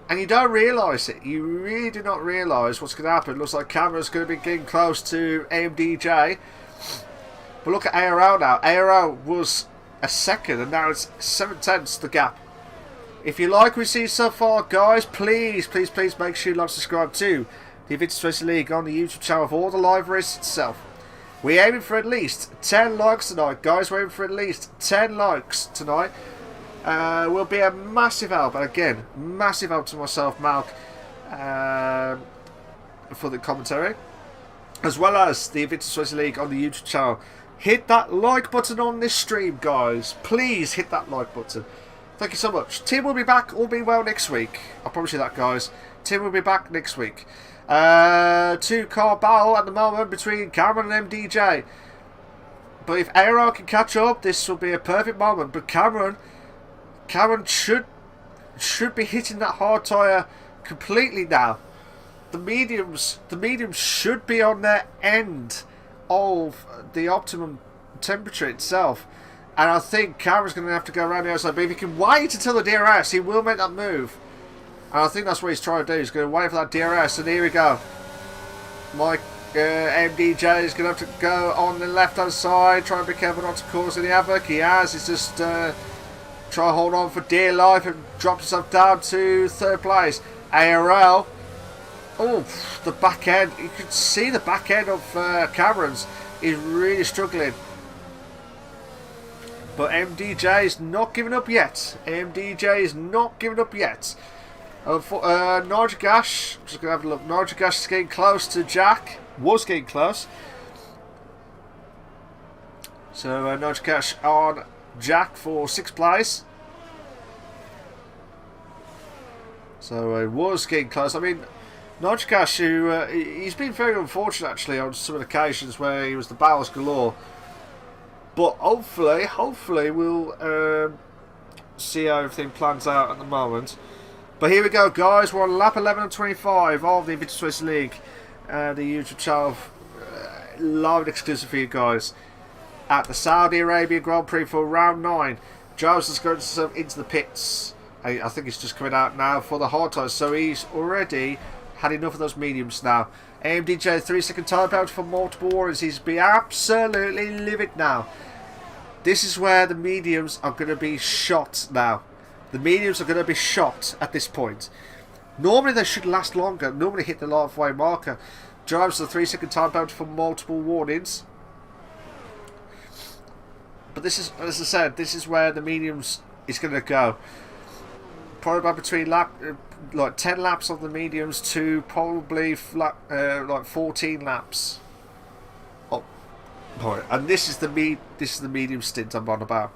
and you don't realise it. You really do not realise what's going to happen. It looks like Cameron's going to be getting close to AMDJ. But look at ARL now. ARL was a second, and now it's 7/10 the gap. If you like what we see so far, guys, please make sure you like, subscribe to the Invictus Racing League on the YouTube channel for all the live races itself. We're aiming for at least 10 likes tonight, guys. We're aiming for at least 10 likes tonight. Will be a massive help, and again, massive help to myself, Malk, for the commentary, as well as the Invictus Racing League on the YouTube channel. Hit that like button on this stream, guys. Please hit that like button. Thank you so much. Tim will be back, all being well, next week. I promise you that, guys. Tim will be back next week. Two-car battle at the moment between Cameron and MDJ. But if ARL can catch up, this will be a perfect moment. But Cameron should be hitting that hard tyre completely now. The mediums should be on their end of the optimum temperature itself. And I think Cameron's going to have to go around the outside. But if he can wait until the DRS, he will make that move. And I think that's what he's trying to do. He's going to wait for that DRS. And here we go. MDJ is going to have to go on the left-hand side. Try and be careful not to cause any havoc. He has. He's just try to hold on for dear life and drops himself down to third place. ARL. Oh, the back end. You can see the back end of Cameron's is really struggling. But MDJ is not giving up yet. MDJ is not giving up yet. Narjagash, just going to have a look. Narjagash is getting close to Jack. Was getting close. So Narjagash on Jack for 6th place. So he was getting close. I mean, Narjagash, who he's been very unfortunate actually on some occasions where he was the battles galore. But hopefully we'll see how everything plans out at the moment. But here we go, guys. We're on lap 11 and 25 of the Invictus Racing League. The YouTube channel, live and exclusive for you guys. At the Saudi Arabian Grand Prix for round 9. Giles is going into the pits. I think he's just coming out now for the hard tyres. So he's already had enough of those mediums now. AMDJ 3-second time penalty for multiple warnings. He's been absolutely livid now. This is where the mediums are going to be shot now. The mediums are going to be shot at this point. Normally they should last longer. Normally hit the halfway marker. Drives the 3-second time penalty for multiple warnings. But this is, as I said, this is where the mediums is going to go. Probably about between like 10 laps of the mediums to probably like 14 laps. Oh, right. And this is the medium stint I'm on about.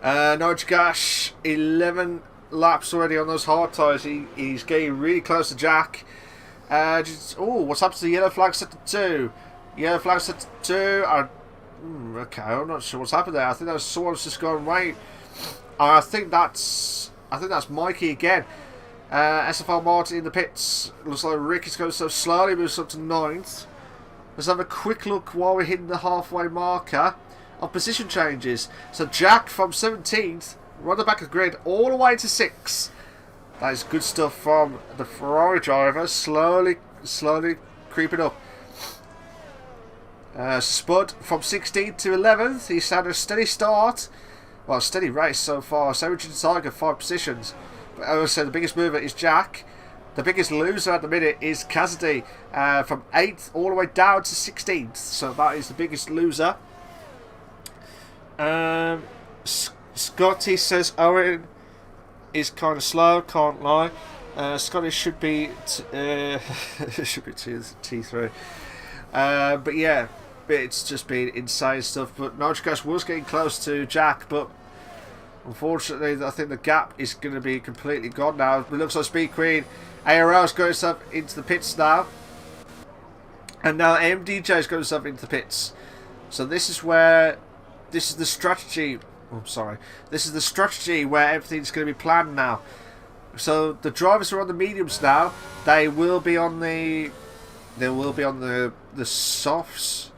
Narjagash, 11 laps already on those hard tyres. He's getting really close to Jack. Oh, what's happened to the yellow flag set to 2? Yellow flag set to 2. Okay, I'm not sure what's happened there. I think that someone's just gone right. I think that's Mikey again. SFL Martin in the pits. Looks like Rick is going so slowly, moves up to 9th. Let's have a quick look while we're hitting the halfway marker of position changes. So Jack from 17th, right the back of the grid, all the way to 6th. That is good stuff from the Ferrari driver. Slowly creeping up. Spud from 16th to 11th. He's had a steady start. Well, steady race so far. Savage and Tiger 5 positions. But as I said, the biggest mover is Jack. The biggest loser at the minute is Cassidy from 8th all the way down to 16th. So that is the biggest loser. Scotty says Owen is kind of slow. Can't lie. Scotty should be T3. But yeah. It's just been insane stuff. But Narjagash was getting close to Jack, but unfortunately I think the gap is going to be completely gone now. It looks like Speed Queen ARL's going himself into the pits now, and now MDJ's going himself into the pits. So this is the strategy. Oh, sorry. This is the strategy where everything's going to be planned now. So the drivers are on the mediums now. They will be on the softs.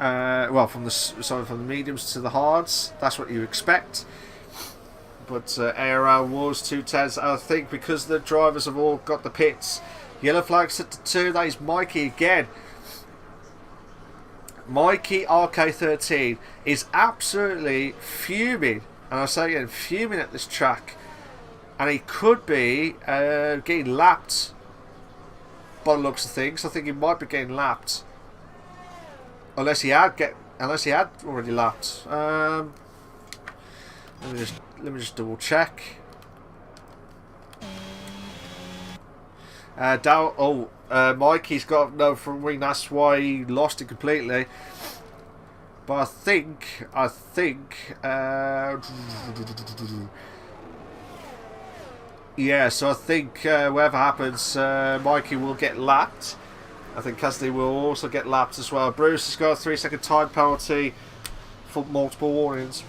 Well, from the mediums to the hards. That's what you expect. But ARL was 210s. I think because the drivers have all got the pits. Yellow flag set to 2. That is Mikey again. Mikey RK13 is absolutely fuming And I say again, fuming at this track, and he could be getting lapped by the looks of things. I think he might be getting lapped, unless he had already lapped. Let me just double check. Mikey's got no front wing. That's why he lost it completely. But I think, yeah. So I think whatever happens, Mikey will get lapped. I think Cassidy will also get lapped as well. Bruce has got a 3-second time penalty for multiple warnings.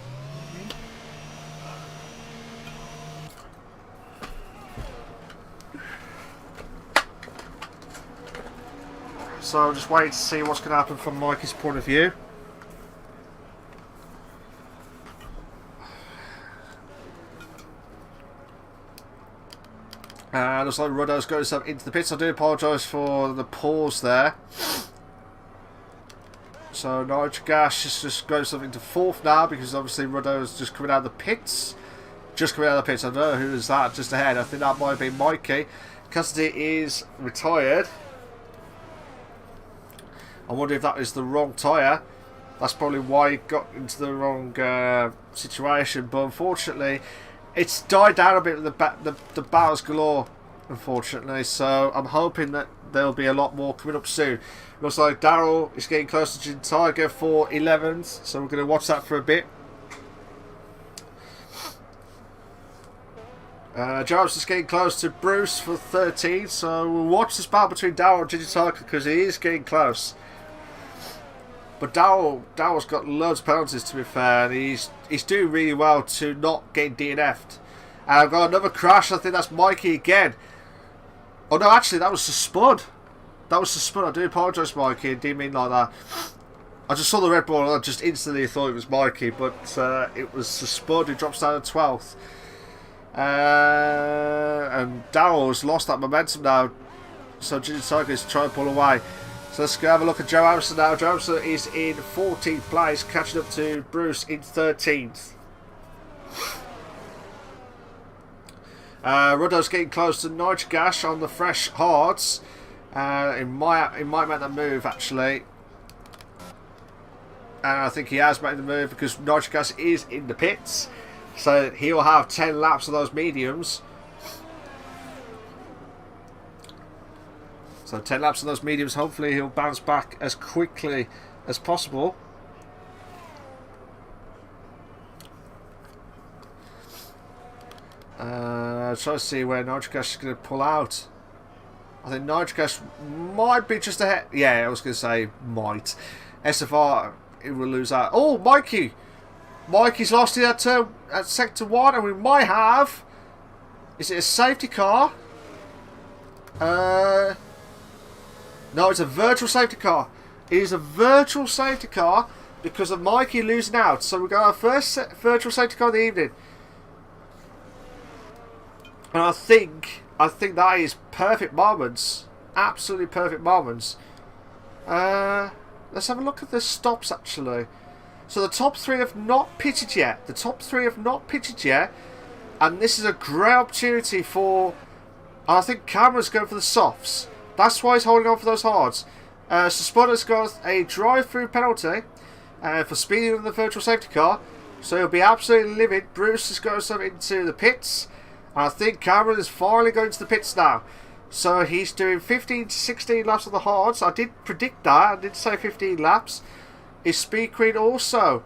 So I'm just waiting to see what's going to happen from Mikey's point of view. Looks like Ruddo's got himself into the pits. I do apologise for the pause there. So Nitrogas has just got himself into 4th now, because obviously Ruddo's just coming out of the pits. Just coming out of the pits. I don't know who is that just ahead. I think that might have been Mikey. Cassidy is retired. I wonder if that is the wrong tyre. That's probably why he got into the wrong situation. But unfortunately, it's died down a bit with the battles galore, unfortunately. So I'm hoping that there'll be a lot more coming up soon. Looks like Daryl is getting close to Jin Tiger for 11th. So we're going to watch that for a bit. Jarvis is getting close to Bruce for 13th. So we'll watch this battle between Daryl and Jin Tiger, because he is getting close. But Daryl's got loads of penalties, to be fair, and he's doing really well to not get DNF'd. And I've got another crash. I think that's Mikey again. Oh no, actually that was the Spud. That was the Spud. I do apologise, Mikey. I didn't mean like that. I just saw the red ball and I just instantly thought it was Mikey, but it was the Spud who drops down to 12th. And Daryl's lost that momentum now, so Junior Tiger is trying to pull away. So let's go have a look at Joe Harrison now. Joe Harrison is in 14th place, catching up to Bruce in 13th. Ruddo's getting close to Nitrogas on the fresh hards. He might make that move, actually. And I think he has made the move, because Nitrogas is in the pits. So he'll have 10 laps of those mediums. So 10 laps of those mediums. Hopefully he'll bounce back as quickly as possible. Try to see where Nitrogas is going to pull out. I think Nitrogas might be just ahead. Yeah, I was going to say might. SFR, it will lose out. Oh, Mikey! Mikey's lost it at sector 1, and we might have... Is it a safety car? No, it's a virtual safety car. It is a virtual safety car because of Mikey losing out. So we've got our first virtual safety car of the evening. And I think that is perfect moments. Absolutely perfect moments. Let's have a look at the stops, actually. So the top 3 have not pitted yet. And this is a great opportunity for... I think Cameron's going for the softs. That's why he's holding on for those hards. So Spotter's got a drive-through penalty for speeding on the virtual safety car. So he'll be absolutely livid. Bruce has got himself into the pits. And I think Cameron is finally going to the pits now. So he's doing 15 to 16 laps of the hards. I did predict that. I did say 15 laps. Is Speed Queen also?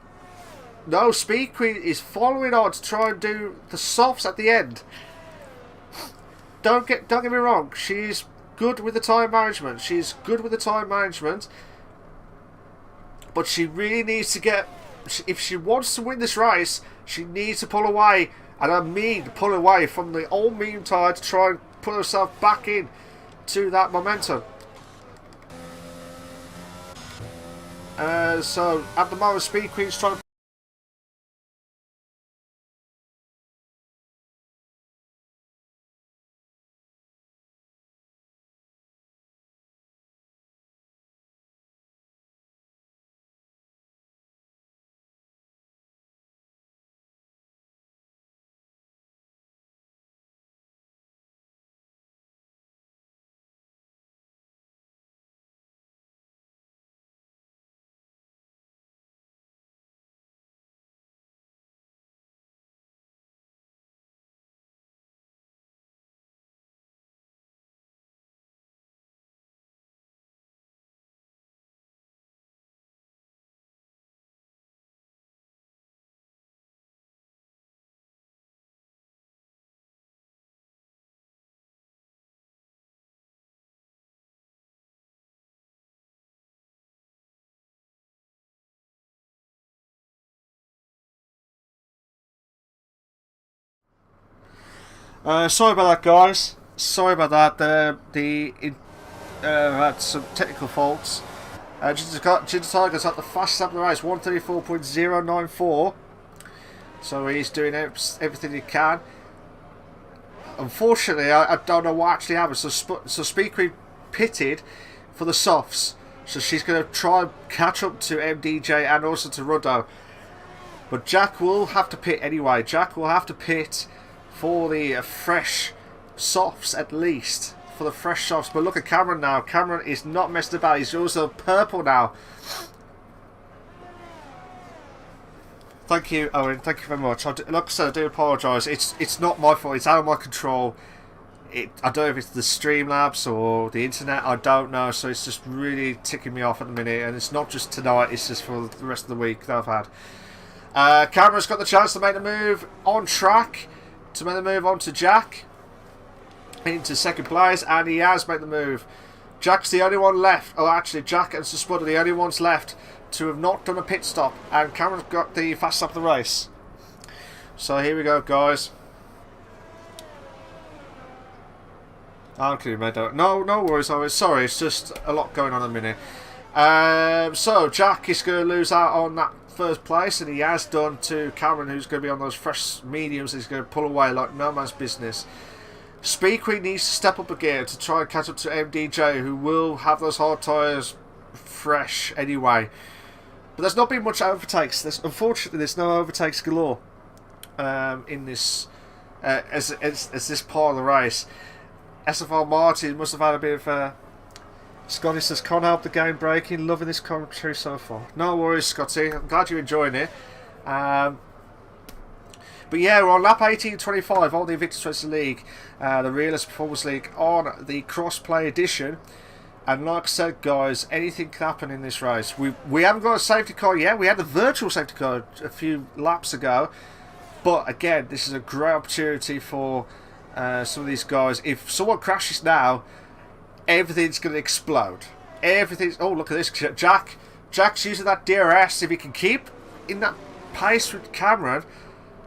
No, Speed Queen is following on to try and do the softs at the end. Don't get me wrong. She's good with the time management. But she really needs to get... If she wants to win this race, she needs to pull away. And I mean pull away from the old medium tyre to try and put herself back in to that momentum. So at the moment, Speed Queen's trying to Sorry about that, guys. Sorry about that. Had some technical faults. Ginger Tiger's at the fastest lap of the race, 134.094. So he's doing everything he can. Unfortunately, I don't know what actually happened. So Speed Queen pitted for the softs. So she's going to try and catch up to MDJ and also to Ruddo. But Jack will have to pit anyway. Jack will have to pit for the fresh softs at least. For the fresh softs. But look at Cameron now. Cameron is not messed about. He's also purple now. Thank you, Owen. Thank you very much. Like I said, I do apologise. It's not my fault. It's out of my control. I don't know if it's the Streamlabs or the internet. I don't know. So it's just really ticking me off at the minute. And it's not just tonight. It's just for the rest of the week that I've had. Cameron's got the chance to make the move on track. To make the move on to Jack. Into second place. And he has made the move. Jack's the only one left. Oh, actually, Jack and Spud are the only ones left to have not done a pit stop, and Cameron's got the fast stop of the race. So here we go, guys. Okay, no worries. Sorry, it's just a lot going on in a minute. So Jack is going to lose out on that first place, and he has done to Cameron, who's going to be on those fresh mediums. He's going to pull away like no man's business. Speed Queen needs to step up again to try and catch up to MDJ, who will have those hard tyres fresh anyway. But there's not been much overtakes. Unfortunately, there's no overtakes galore in this as this part of the race. SFR Martin must have had a bit of Scotty says, can't help the game breaking. Loving this commentary so far. No worries, Scotty. I'm glad you're enjoying it. But yeah, we're on lap 18.25 on the Invictus Racing League, the Realist Performance League on the cross-play edition. And like I said, guys, anything can happen in this race. We haven't got a safety car yet. We had the virtual safety car a few laps ago. But again, this is a great opportunity for some of these guys. If someone crashes now, everything's going to explode. Everything's... Oh, look at this. Jack's using that DRS. If he can keep in that pace with Cameron,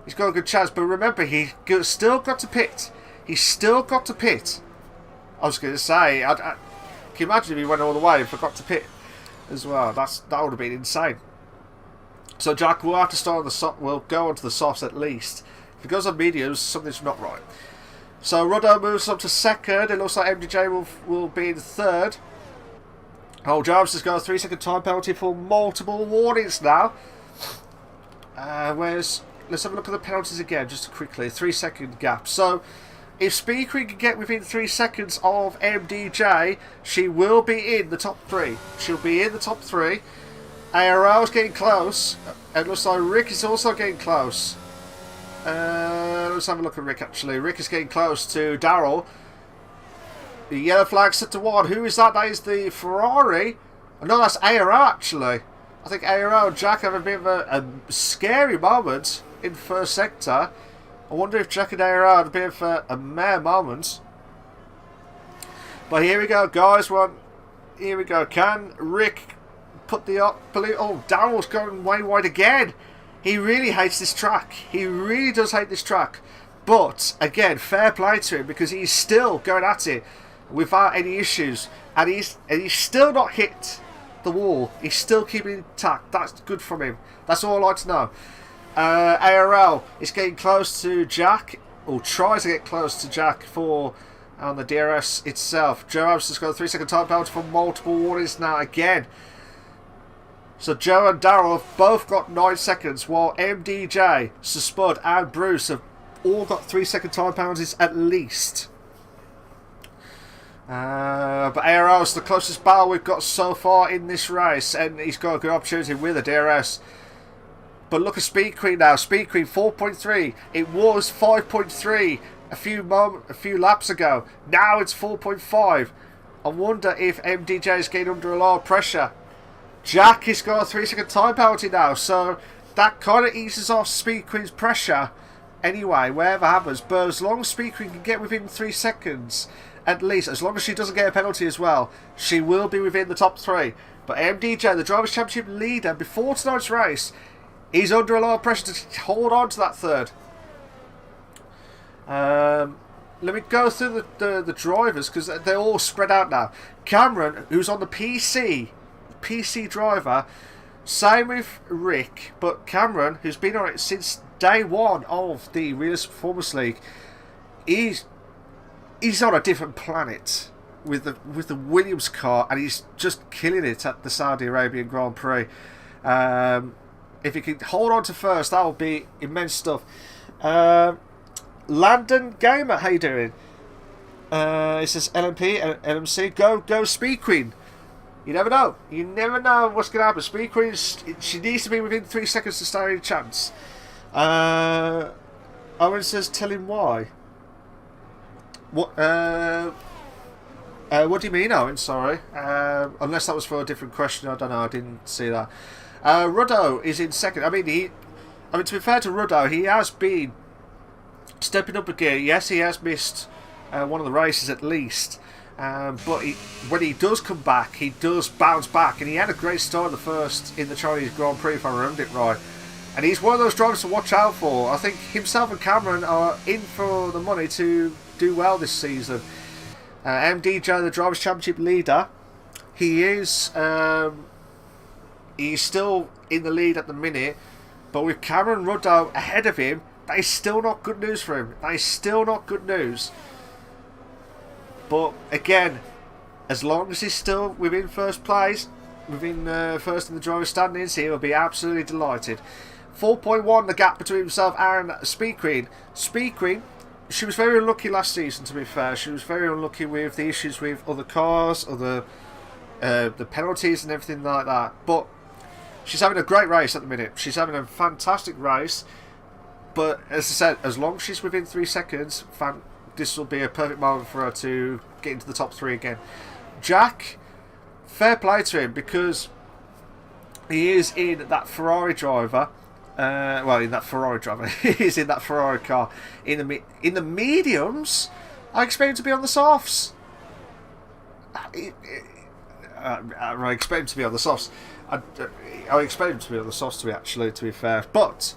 he's got a good chance. But remember, he's still got to pit. He's still got to pit. I was going to say... Can you imagine if he went all the way and forgot to pit as well? That would have been insane. So Jack will have to start on the soft. Will go onto the softs at least. If he goes on mediums, something's not right. So Ruddo moves up to second. It looks like MDJ will be in third. Oh, Jarvis has got a 3-second time penalty for multiple warnings now. Let's have a look at the penalties again, just quickly. 3-second gap. So if Speed Queen can get within 3 seconds of MDJ, she will be in the top 3. She'll be in the top 3. IRL's getting close. It looks like Rick is also getting close. Let's have a look at Rick, actually. Rick is getting close to Daryl. The yellow flag set to 1. Who is that? That is the Ferrari. No, that's IRL, actually. I think IRL and Jack have a bit of a scary moment in first sector. I wonder if Jack and IRL had a bit of a mare moment. But here we go, guys. Here we go. Can Rick put the up? Oh, Daryl's going way wide again. He really hates this track. He really does hate this track. But again, fair play to him, because he's still going at it without any issues, and he's still not hit the wall. He's still keeping it intact. That's good from him. That's all I like to know. ARL is getting close to Jack, or tries to get close to Jack for on the DRS itself. Joe Abs has got a 3-second time penalty for multiple warnings now again. So Joe and Daryl have both got 9 seconds, while MDJ, Spud and Bruce have all got 3-second time penalties at least. But ARL is the closest battle we've got so far in this race, and he's got a good opportunity with a DRS. But look at Speed Queen now. Speed Queen 4.3. It was 5.3 a few laps ago. Now it's 4.5. I wonder if MDJ is getting under a lot of pressure. Jack has got a 3-second time penalty now, so that kind of eases off Speed Queen's pressure anyway, wherever happens. But as long as Speed Queen can get within 3 seconds, at least, as long as she doesn't get a penalty as well, she will be within the top 3. But MDJ, the Drivers' Championship leader before tonight's race, he's under a lot of pressure to hold on to that third. let me go through the drivers, because they're all spread out now. Cameron, who's on the PC driver, same with Rick, but Cameron, who's been on it since day one of the Realistic Performance League, he's on a different planet with the Williams car, and he's just killing it at the Saudi Arabian Grand Prix. If he can hold on to first, that will be immense stuff. Landon Gamer, how you doing? It says LMP, LMC, go Speed Queen. You never know. You never know what's going to happen. Speed Queen, she needs to be within 3 seconds to stand any chance. Owen says, tell him why. What do you mean, Owen? Sorry. Unless that was for a different question. I don't know. I didn't see that. Ruddo is in second. I mean, to be fair to Ruddo, he has been stepping up a gear. Yes, he has missed one of the races at least. But when he does come back, he does bounce back. And he had a great start in the Chinese Grand Prix, if I remember it right. And he's one of those drivers to watch out for. I think himself and Cameron are in for the money to do well this season. MDJ, the Drivers' Championship leader, he's still in the lead at the minute, but with Cameron Ruddo ahead of him, that is still not good news for him. That is still not good news. But again, as long as he's still within first place, within first in the driver's standings, he will be absolutely delighted. 4.1 the gap between himself and Speed Queen. Speed Queen, she was very unlucky last season, to be fair. She was very unlucky with the issues with other cars, the penalties and everything like that. But she's having a great race at the minute. She's having a fantastic race. But as I said, as long as she's within 3 seconds, this will be a perfect moment for her to get into the top 3 again. Jack, fair play to him, because he is in that Ferrari driver. He's in that Ferrari car. In the mediums, I expect him to be on the softs. I expect him to be on the softs. I expect him to be on the softs, to be fair. But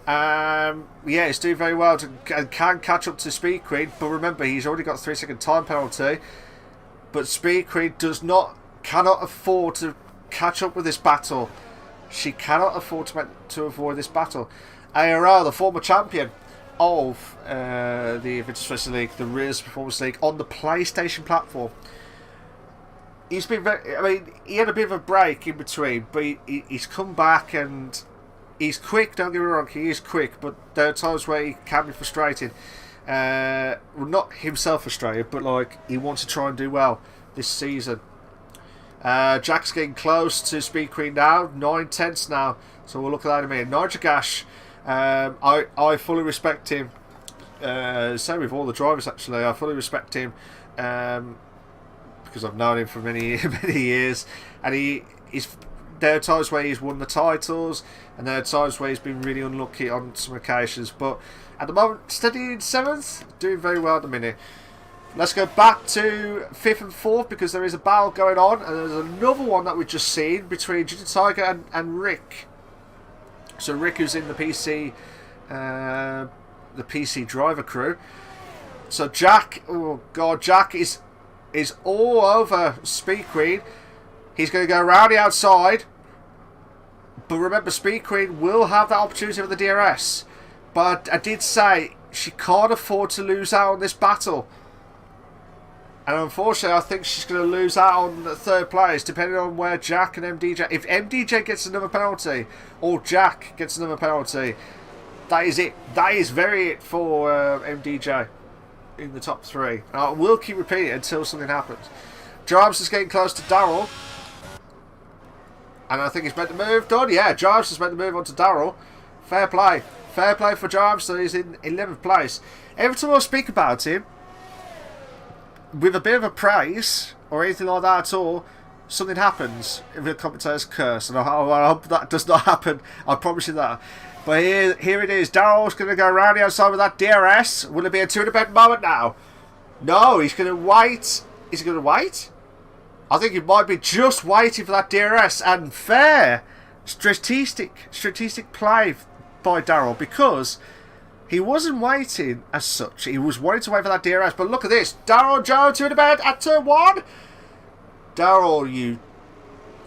yeah, he's doing very well and can catch up to Speed Queen. But remember, he's already got a 3-second time penalty. But Speed Queen cannot afford to catch up with this battle. She cannot afford to avoid this battle. IRL, the former champion of the Invictus Racing League, the Realistic Performance League, on the PlayStation platform. He's been he had a bit of a break in between, but he's come back and he's quick. Don't get me wrong, he is quick, but there are times where he can be frustrated. Well, not himself frustrated, but like he wants to try and do well this season. Jack's getting close to Speed Queen now, 9/10 now, so we'll look at that in a minute. Nigel I fully respect him. Same with all the drivers actually. I fully respect him because I've known him for many years, and there are times where he's won the titles, and there are times where he's been really unlucky on some occasions. But at the moment, steady in 7th, doing very well at the minute. Let's go back to 5th and 4th, because there is a battle going on, and there's another one that we've just seen between Ginger Tiger and Rick. So Rick, who's in the PC driver crew. So Jack, oh god, Jack is all over Speed Queen. He's going to go around the outside, but remember, Speed Queen will have that opportunity with the DRS. But I did say she can't afford to lose out on this battle. And unfortunately, I think she's going to lose out on the 3rd place, depending on where Jack and MDJ... If MDJ gets another penalty, or Jack gets another penalty, that is it. That is it for MDJ in the top 3. And I will keep repeating it until something happens. Jarvis is getting close to Darrell. And I think he's meant to move. Done, yeah, Jarvis is meant to move on to Darrell. Fair play. Fair play for Jarvis, so he's in 11th place. Every time I speak about him, with a bit of a praise or anything like that at all, something happens if the commentator's curse, and I hope that does not happen. I promise you that. But here it is. Darrell's going to go around the outside with that DRS. Will it be a 2-in-a-bed moment now? No, he's going to wait. Is he going to wait? I think he might be just waiting for that DRS, and fair strategic play by Darrell, because He wasn't waiting as such. He was wanting to wait for that DRS. But look at this. Daryl and Joe, 2 in the bed at turn 1. Daryl, you...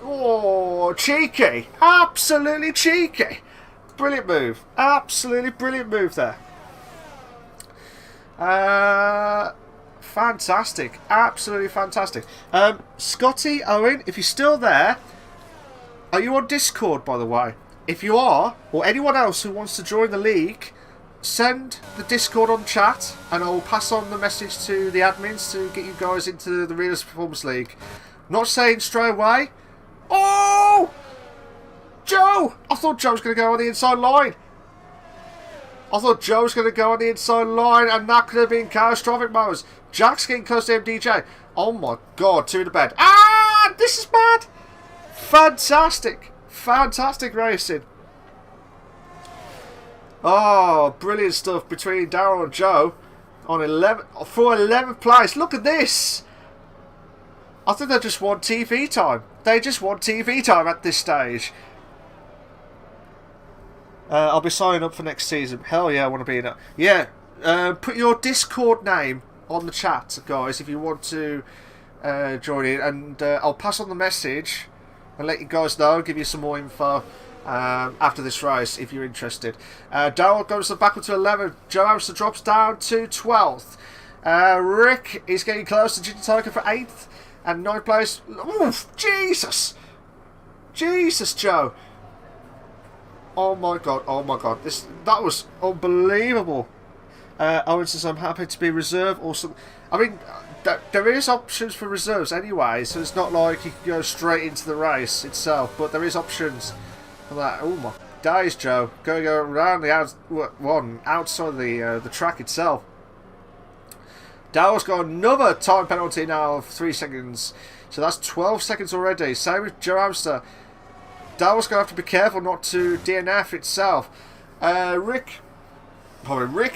Oh, cheeky. Absolutely cheeky. Brilliant move. Absolutely brilliant move there. Fantastic. Absolutely fantastic. Scotty, Owen, if you're still there, are you on Discord, by the way? If you are, or anyone else who wants to join the league, send the Discord on chat, and I will pass on the message to the admins to get you guys into the Realistic Performance League. Not saying straight away. Oh! Joe! I thought Joe was going to go on the inside line. I thought Joe was going to go on the inside line, and that could have been catastrophic moments. Jack's getting close to MDJ. Oh my god, 2 in the bed. Ah! This is bad! Fantastic! Fantastic racing. Oh, brilliant stuff between Daryl and Joe on 11th place. Look at this. I think they just want TV time. They just want TV time at this stage. I'll be signing up for next season. Hell yeah, I want to be in it. Yeah, put your Discord name on the chat, guys, if you want to join in. And I'll pass on the message and let you guys know, give you some more info after this race if you're interested. Daryl goes backward to 11th. Joe Amster drops down to 12th. Rick is getting close to Ginger Tiger for 8th and 9th place. Oof, Jesus! Jesus, Joe! Oh my god! Oh my god! That was unbelievable. Owen says, "I'm happy to be reserve." Also, I mean, there is options for reserves anyway, so it's not like you can go straight into the race itself. But there is options. Like, oh my days, Joe! Go around the outside the track itself. Dowell's got another time penalty now of 3 seconds, so that's 12 seconds already. Same with Joe Amster. Dowell's going to have to be careful not to DNF itself. Rick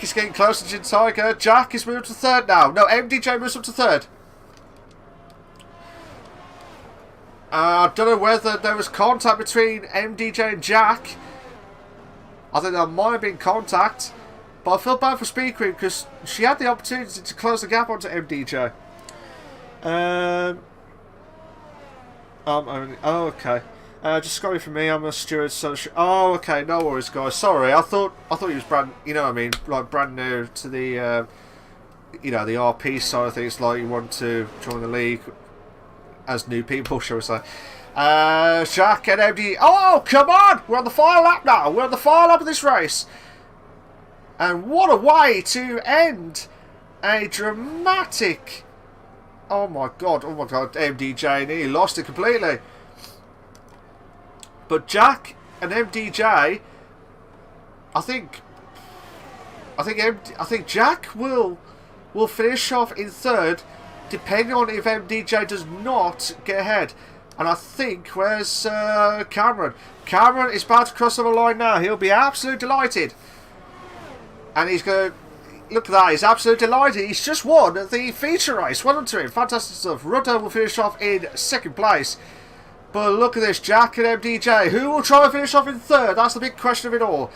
is getting close to Jin Tiger. Jack is moved to 3rd now. No, MDJ moves up to 3rd. I don't know whether there was contact between MDJ and Jack. I think there might have been contact. But I feel bad for Speed Queen because she had the opportunity to close the gap onto MDJ. Oh, okay. Just scrolling for me. I'm a steward. So oh, okay. No worries, guys. Sorry. I thought he was brand. You know what I mean? Like brand new to the, the RP side of things. Like you want to join the league as new people, shall we say? Shaq and MD. Oh, come on! We're on the final lap now. We're on the final lap of this race. And what a way to end a dramatic. Oh my god! MDJ nearly lost it completely. But Jack and MDJ, I think Jack will finish off in 3rd, depending on if MDJ does not get ahead. And I think, where's Cameron? Cameron is about to cross over the line now. He'll be absolutely delighted. And he's going to... Look at that, he's absolutely delighted. He's just won the feature race. Well done to him. Fantastic stuff. Rudder will finish off in 2nd place. But look at this, Jack and MDJ. Who will try and finish off in 3rd? That's the big question of it all.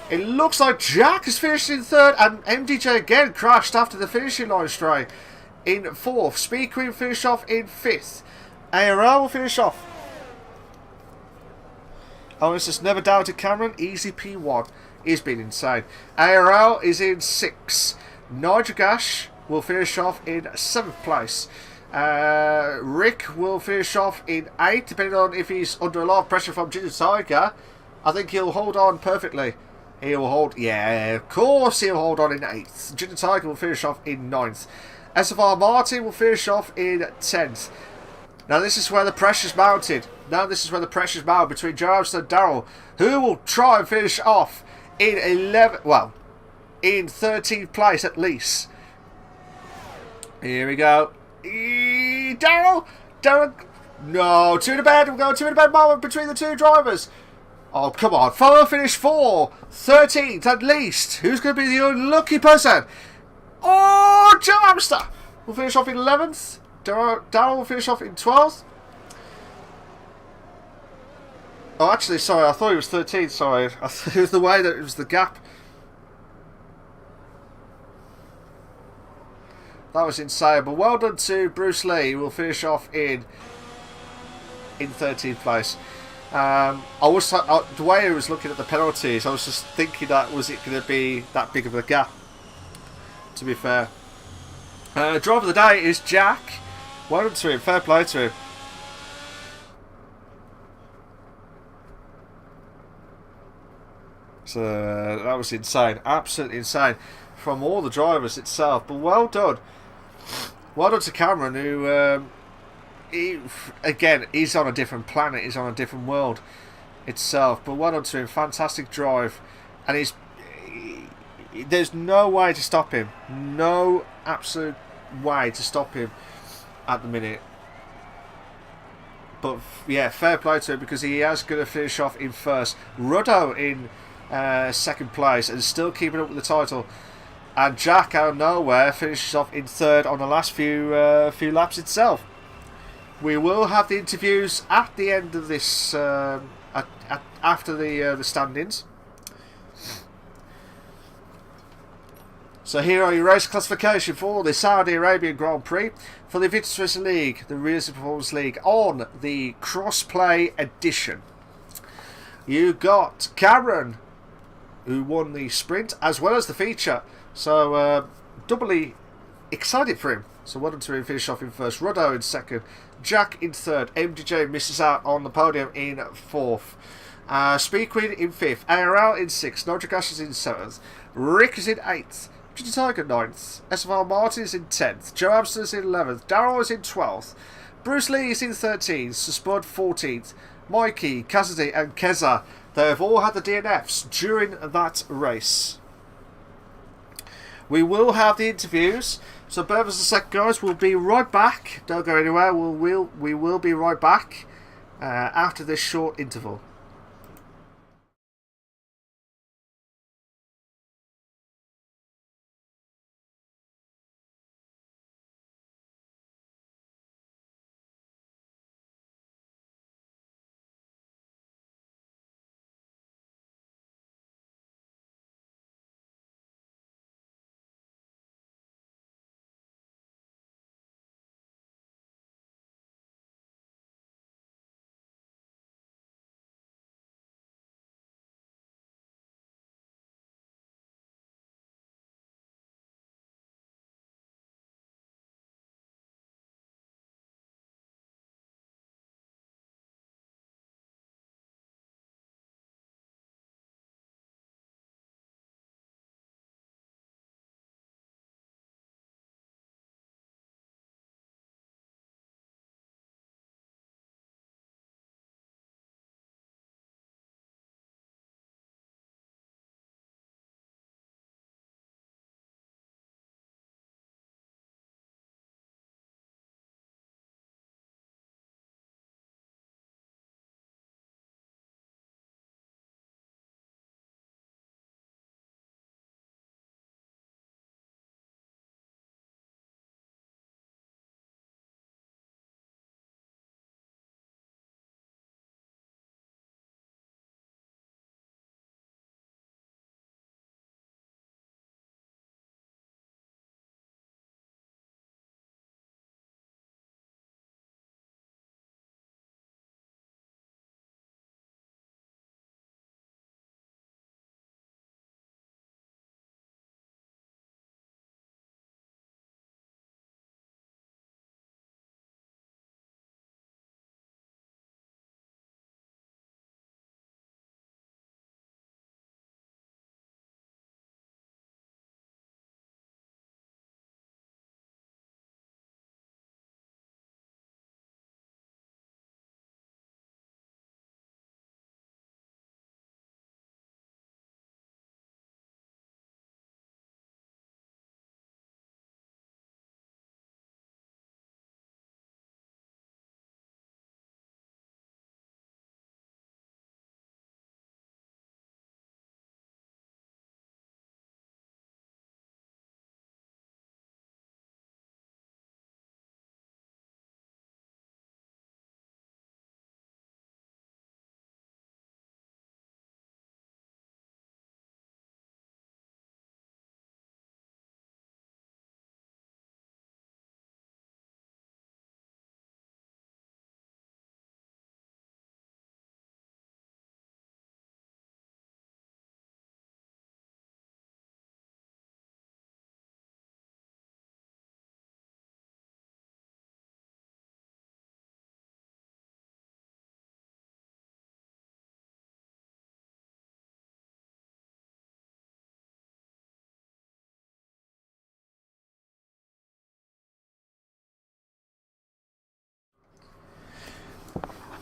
It looks like Jack has finished in 3rd, and MDJ again crashed after the finishing line stray in 4th. Speed Queen finished off in 5th. ARL will finish off. Oh, it's just never doubted Cameron. Easy P1. He's been insane. ARL is in 6th. Nigel Gash will finish off in 7th place. Rick will finish off in 8th, depending on if he's under a lot of pressure from Ginger Tiger. I think he'll hold on perfectly. He will hold, yeah, of course he'll hold on in 8th. Ginger Tiger will finish off in 9th. SFR Martin will finish off in 10th. Now this is where the pressure's mounted. Between Joe Amster and Daryl, who will try and finish off in 13th place at least. Here we go. Daryl, no, 2 in the bed. We'll go 2 in the bed moment between the 2 drivers. Oh, come on. Photo finish 4, 13th at least. Who's going to be the unlucky person? Oh, Joe Amster will finish off in 11th. Daryl will finish off in 12th. Oh, actually, sorry, I thought he was 13th, sorry. It was the way that it was the gap. That was insane. But well done to Bruce Lee. He will finish off in 13th place. The way I was looking at the penalties, I was just thinking that was it going to be that big of a gap. To be fair, driver of the day is Jack. Well done to him. Fair play to him. So that was insane, absolutely insane from all the drivers itself. But well done to Cameron, who he's on a different planet, he's on a different world itself. But well done to him, fantastic drive, and there's no way to stop him, no absolute way to stop him at the minute. But yeah, fair play to him, because he is going to finish off in first. Ruddo in second place and still keeping up with the title, and Jack out of nowhere finishes off in third on the last few laps itself. We will have the interviews at the end of this, after the standings. So here are your race classification for the Saudi Arabian Grand Prix for the Invictus Racing League, the Realistic Performance League, on the Crossplay edition. You got Cameron, who won the sprint as well as the feature. So doubly excited for him. So well done to him, finish off in first. Ruddo in second. Jack in third. MDJ misses out on the podium in fourth. Speed Queen in fifth. ARL in sixth. Nigel Gash is in seventh. Rick is in eighth. Ginger Tiger 9th. SFR Martin is in 10th. Joe Amston is in 11th. Darryl is in 12th. Bruce Lee is in 13th. Spud 14th. Mikey, Cassidy and Keza, they have all had the DNFs during that race. We will have the interviews, so bear with us a sec, guys. We'll be right back. Don't go anywhere. We will be right back after this short interval.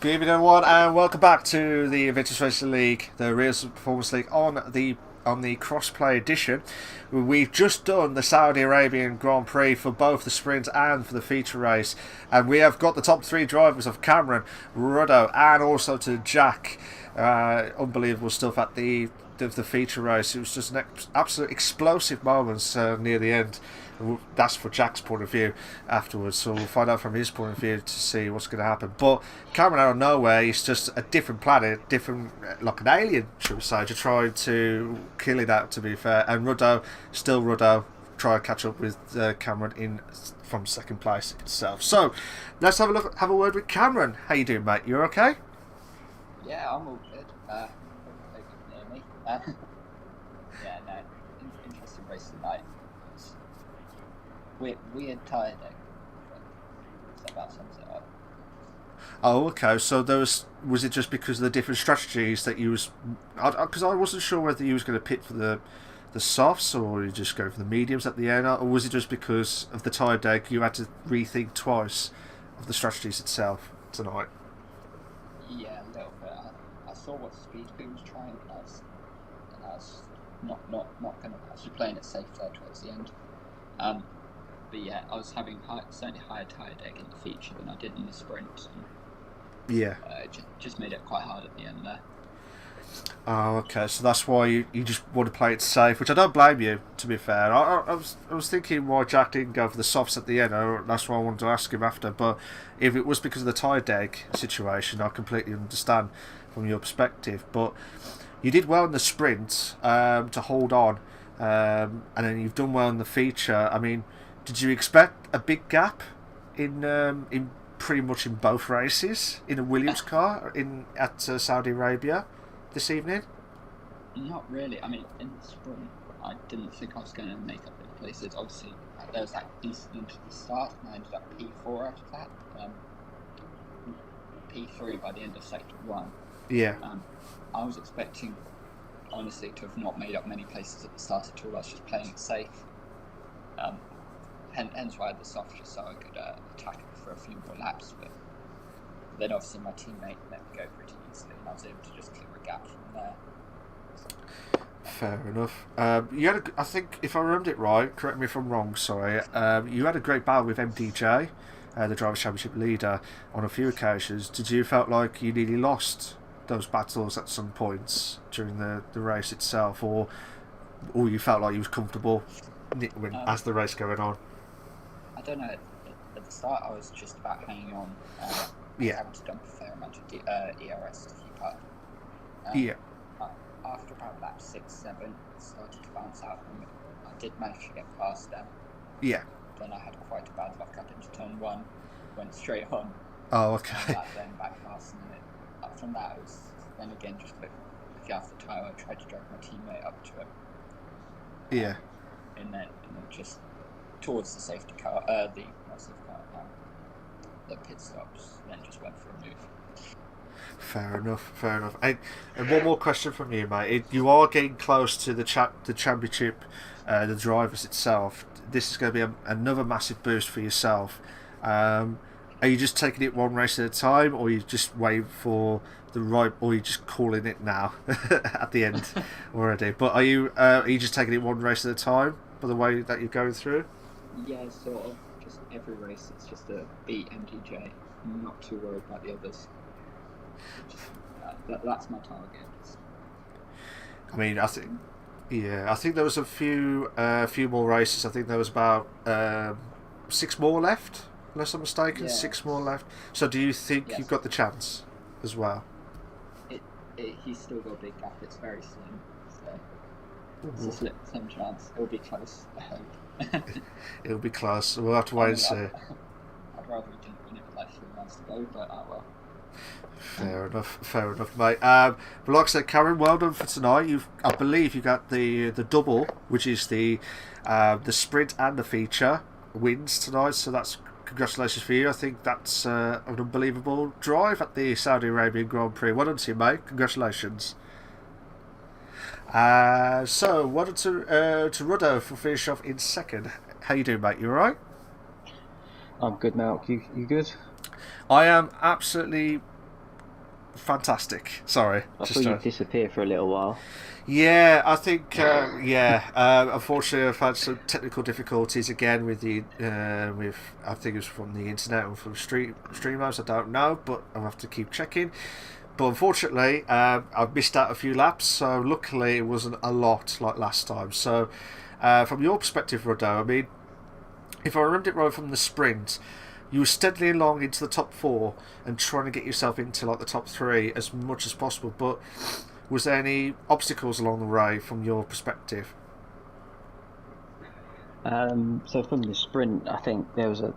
Good evening, everyone, and welcome back to the Invictus Racing League, the Real Performance League on the cross-play edition. We've just done the Saudi Arabian Grand Prix for both the sprint and for the feature race, and we have got the top three drivers of Cameron, Ruddo, and also to Jack. Unbelievable stuff at the feature race. It was just an absolute explosive moments near the end. That's for Jack's point of view afterwards, so we'll find out from his point of view to see what's going to happen. But Cameron out of nowhere, he's just a different planet, different, like an alien, should we say, to try to kill it out, to be fair. And Ruddo, still Ruddo, try to catch up with Cameron from second place itself. So let's have a word with Cameron. How you doing, mate? You okay? Yeah, I'm all good. Hope you can hear me. Yeah, no, interesting race tonight. Weird tyre deck. So that sums it up. Oh, okay. So was it just because of the different strategies that you was? Because I wasn't sure whether you was going to pit for the softs or you just go for the mediums at the end, or was it just because of the tyre deck you had to rethink twice of the strategies itself tonight? Yeah, a little bit. I saw what speed he was trying, and I was not going to actually playing it safe there towards the end. But yeah, I was having certainly higher tyre deck in the feature than I did in the sprint. And, yeah. Just made it quite hard at the end there. Oh, okay. So that's why you just want to play it safe, which I don't blame you, to be fair. I was thinking why Jack didn't go for the softs at the end. That's why I wanted to ask him after. But if it was because of the tyre deck situation, I completely understand from your perspective. But you did well in the sprint to hold on, and then you've done well in the feature. I mean, did you expect a big gap in pretty much in both races in a Williams car at Saudi Arabia this evening? Not really. I mean, in the sprint, I didn't think I was going to make up any places. Obviously, there was that decent into the start, and I ended up P4 out of that. P3 by the end of sector 1. Yeah. I was expecting, honestly, to have not made up many places at the start at all. I was just playing it safe. Hence why I had the soft, just so I could attack it for a few more laps. But then obviously my teammate let me go pretty easily, and I was able to just clear a gap from there. Fair enough. You had, I think, if I remembered it right, correct me if I'm wrong, sorry, you had a great battle with MDJ, the Drivers' Championship leader, on a few occasions. Did you felt like you nearly lost those battles at some points during the race itself, or you felt like you was comfortable as the race going on? I don't know. At the start, I was just about hanging on. Yeah. Having to dump a fair amount of ERS to keep up. Yeah. After about lap 6-7, it started to bounce out, and I did manage to get past them. Yeah. Then I had quite a bad luck up into turn 1, went straight on. Oh, okay. Then back past, and then from that, it was then again just looking after the tyre. I tried to drag my teammate up to it. Yeah. And then just towards the safety car, the pit stops, then just went for a move. Fair enough. And one more question from you, mate. You are getting close to the championship, the drivers itself. This is going to be another massive boost for yourself. Are you just taking it one race at a time, or you just wait for the right, or are you just calling it now at the end already? But are you just taking it one race at a time by the way that you're going through? Yeah, sort of. Just every race, it's just a beat MDJ. I'm not too worried about the others. That's my target. I mean, I think there was a few more races. I think there was about 6 more left, unless I'm mistaken. Yeah. 6 more left. So do you think you've got the chance as well? He's still got a big gap. It's very slim. So it's a slim chance. It'll be close, I hope. It'll be close. We'll have to wait and see. I'd rather we didn't win it with like 3 months to go, but well. Fair enough, mate. But like I said, Karen, well done for tonight. I believe you got the double, which is the sprint and the feature wins tonight. So that's congratulations for you. I think that's an unbelievable drive at the Saudi Arabian Grand Prix. Well done to you, mate. Congratulations. So well done to Ruddo for finish off in second. How you doing, mate? You alright? I'm good, Malk. You good? I am absolutely fantastic. Sorry. I saw you disappear for a little while. Yeah, I think, unfortunately I've had some technical difficulties again with I think it was from the internet or from streamers, I don't know, but I'll have to keep checking. But unfortunately, I've missed out a few laps, so luckily it wasn't a lot like last time. So, from your perspective, Rodo, I mean, if I remember it right from the sprint, you were steadily along into the top 4 and trying to get yourself into like the top 3 as much as possible, but was there any obstacles along the way from your perspective? So from the sprint, I think there was a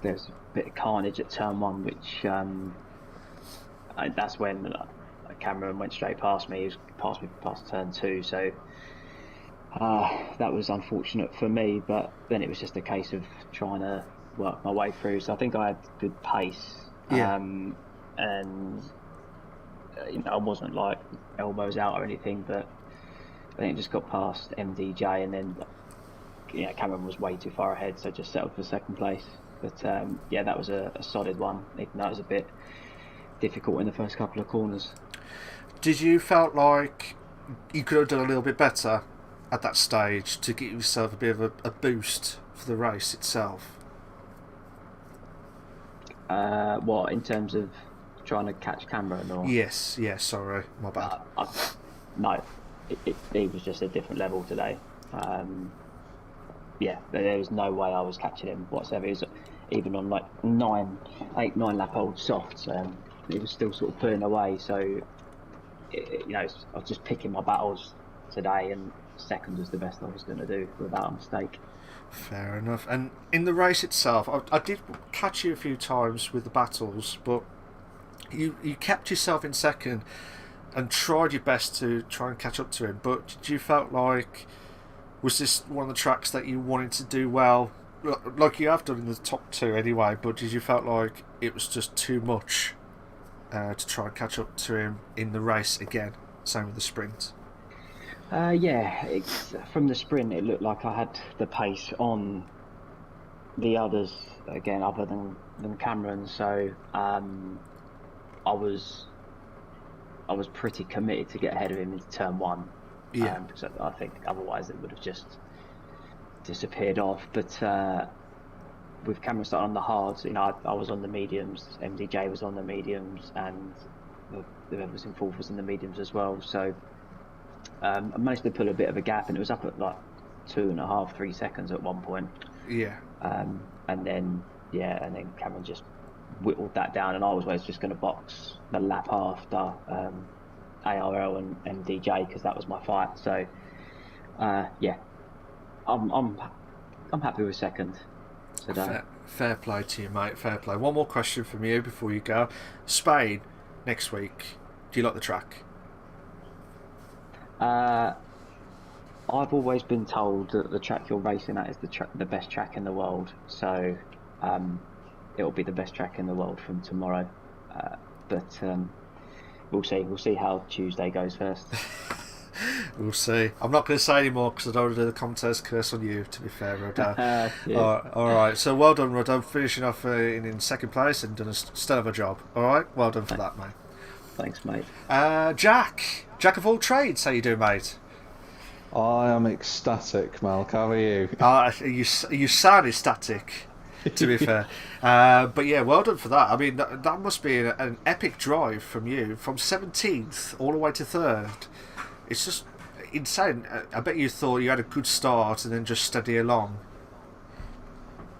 bit of carnage at turn 1, which that's when Cameron went straight past me. He was past turn 2, so that was unfortunate for me. But then it was just a case of trying to work my way through. So I think I had good pace, and I wasn't like elbows out or anything, but I think I just got past MDJ, and then Cameron was way too far ahead, so just settled for second place. But that was a solid one, even though it was a bit difficult in the first couple of corners. Did you felt like you could have done a little bit better at that stage to give yourself a bit of a boost for the race itself? What, in terms of trying to catch Cameron? Or? Yes, sorry, my bad. No, it was just a different level today. There was no way I was catching him whatsoever. It was, even on like 9 lap old softs, it was still sort of pulling away. So, I was just picking my battles today, and second was the best I was going to do without a mistake. Fair enough. And in the race itself, I did catch you a few times with the battles, but you kept yourself in second and tried your best to try and catch up to him. But did you felt like, was this one of the tracks that you wanted to do well, like you have done in the top 2 anyway, but did you felt like it was just too much to try and catch up to him in the race again? Same with the sprint. From the sprint it looked like I had the pace on the others again, other than Cameron. So I was pretty committed to get ahead of him into turn 1. Because I think otherwise it would have just disappeared off. But with Cameron starting on the hards, I was on the mediums, MDJ was on the mediums, and whoever was in fourth was in the mediums as well. So I managed to pull a bit of a gap, and it was up at like 2.5, 3 seconds at one point. And then Cameron just whittled that down, and I was always just going to box the lap after ARL and MDJ, because that was my fight. So I'm happy with second today. Fair play to you, mate. Fair play. One more question from you before you go. Spain next week. Do you like the track? I've always been told that the track you're racing at is the best track in the world. So it'll be the best track in the world from tomorrow. But we'll see. We'll see how Tuesday goes first. We'll see. I'm not going to say any more because I don't want to do the contest curse on you, to be fair, Rodon. All right. So well done, Rodon, finishing off in second place and done a stellar of a job. All right. Well done for that, mate. Thanks, mate. Jack of all trades, how you doing, mate? I am ecstatic, Malk. How are you? You sound ecstatic, to be fair. But yeah, well done for that. I mean, that must be an epic drive from you, from 17th all the way to 3rd. It's just insane. I bet you thought you had a good start and then just steady along.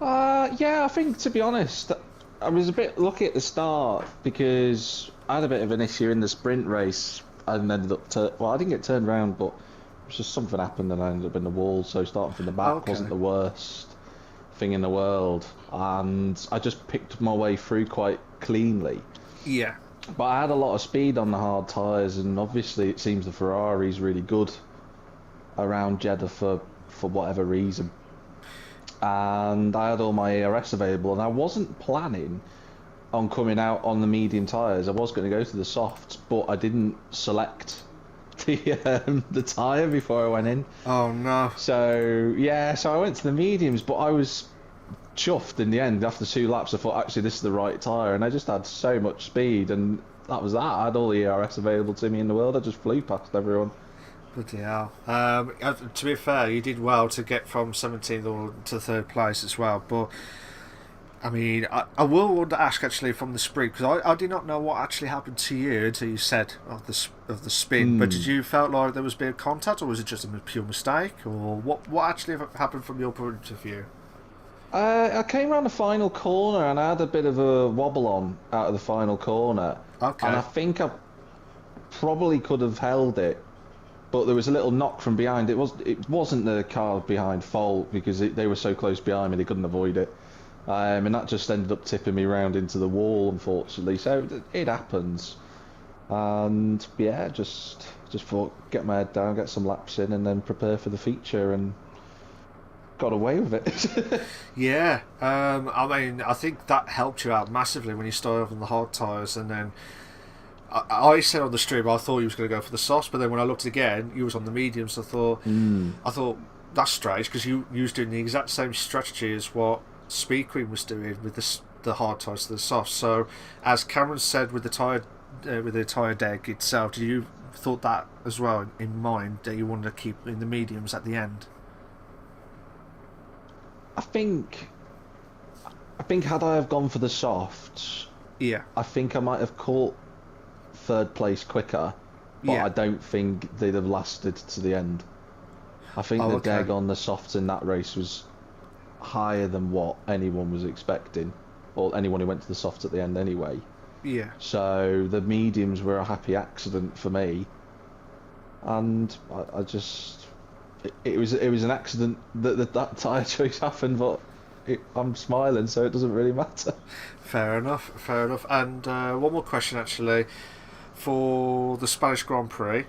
Yeah, I think, to be honest, I was a bit lucky at the start because I had a bit of an issue in the sprint race and ended up I didn't get turned around, but it was just something happened and I ended up in the wall. So starting from the back wasn't the worst thing in the world, and I just picked my way through quite cleanly. Yeah. But I had a lot of speed on the hard tyres, and obviously it seems the Ferrari's really good around Jeddah for whatever reason. And I had all my ARS available, and I wasn't planning on coming out on the medium tyres. I was going to go to the softs, but I didn't select the tyre before I went in. Oh no. So I went to the mediums, but I was chuffed in the end. After 2 laps, I thought actually this is the right tyre, and I just had so much speed, and that was that. I had all the ERS available to me in the world. I just flew past everyone. Bloody hell. To be fair, you did well to get from 17th or to 3rd place as well, but I mean, I will want to ask actually from the sprint, because I did not know what actually happened to you until you said of the spin. But did you felt like there was a bit of contact, or was it just a pure mistake, or what actually happened from your point of view? I came around the final corner and I had a bit of a wobble on out of the final corner. Okay. And I think I probably could have held it, but there was a little knock from behind. It wasn't the car behind fault, because they were so close behind me they couldn't avoid it. And that just ended up tipping me round into the wall, unfortunately. So it happens. And yeah, just thought, get my head down, get some laps in, and then prepare for the feature, and got away with it. Yeah, I mean, I think that helped you out massively when you started off on the hard tyres, and then I said on the stream I thought you was going to go for the softs, but then when I looked again, you was on the mediums. I thought that's strange, because you was doing the exact same strategy as what Speed Queen was doing with the hard tyres to the softs. So, as Cameron said with the tyre deck itself, did you thought that as well in mind, that you wanted to keep in the mediums at the end? I think had I have gone for the softs, yeah, I think I might have caught 3rd place quicker, but yeah. I don't think they'd have lasted to the end. I think the deg on the softs in that race was higher than what anyone was expecting, or anyone who went to the softs at the end anyway. Yeah. So the mediums were a happy accident for me, and I just it was an accident that tyre choice happened, but I'm smiling, so it doesn't really matter. Fair enough. And one more question actually, for the Spanish Grand Prix,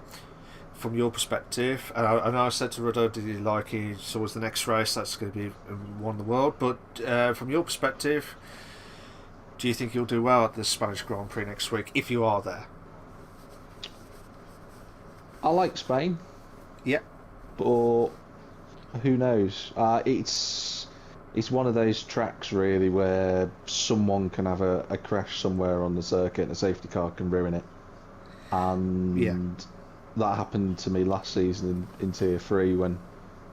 from your perspective, and I know I said to Rudo, did you like it? So was the next race that's going to be one in the world, but from your perspective, do you think you'll do well at the Spanish Grand Prix next week if you are there? I like Spain. Yeah. But who knows? It's one of those tracks really where someone can have a crash somewhere on the circuit and a safety car can ruin it. And that happened to me last season in Tier 3 when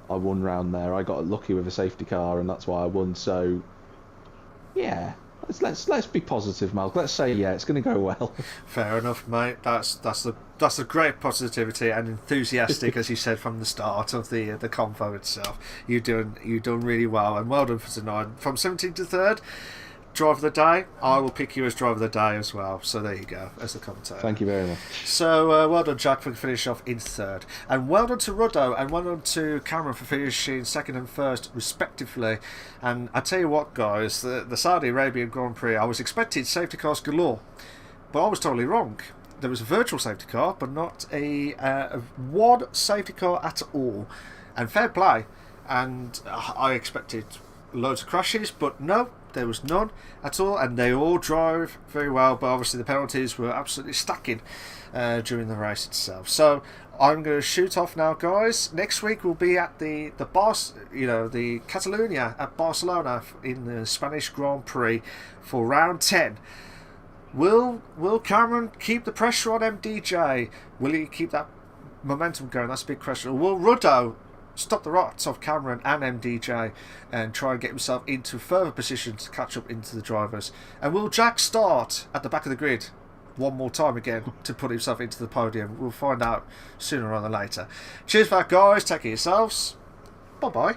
I won round there. I got lucky with a safety car, and that's why I won. So yeah, let's be positive, Malk. Let's say it's going to go well. Fair enough, mate. That's a great positivity and enthusiastic, as you said from the start of the convo itself. You've done really well, and well done for tonight. From 17th to 3rd, driver of the day. I will pick you as driver of the day as well. So there you go, as the commentator. Thank you very much. So well done, Jack, for finishing off in 3rd, and well done to Rudo, and well done to Cameron for finishing 2nd and 1st respectively. And I tell you what, guys, the Saudi Arabian Grand Prix, I was expecting safety cars galore, but I was totally wrong. There was a virtual safety car, but not a one safety car at all. And fair play. And I expected loads of crashes, but no, there was none at all. And they all drove very well, but obviously the penalties were absolutely stacking during the race itself. So I'm going to shoot off now, guys. Next week we'll be at the Catalunya at Barcelona in the Spanish Grand Prix for round 10. Will Cameron keep the pressure on MDJ? Will he keep that momentum going? That's a big question. Or will Rudo stop the rots of Cameron and MDJ and try and get himself into further position to catch up into the drivers? And will Jack start at the back of the grid one more time again to put himself into the podium? We'll find out sooner rather than later. Cheers for that, guys. Take care of yourselves. Bye bye.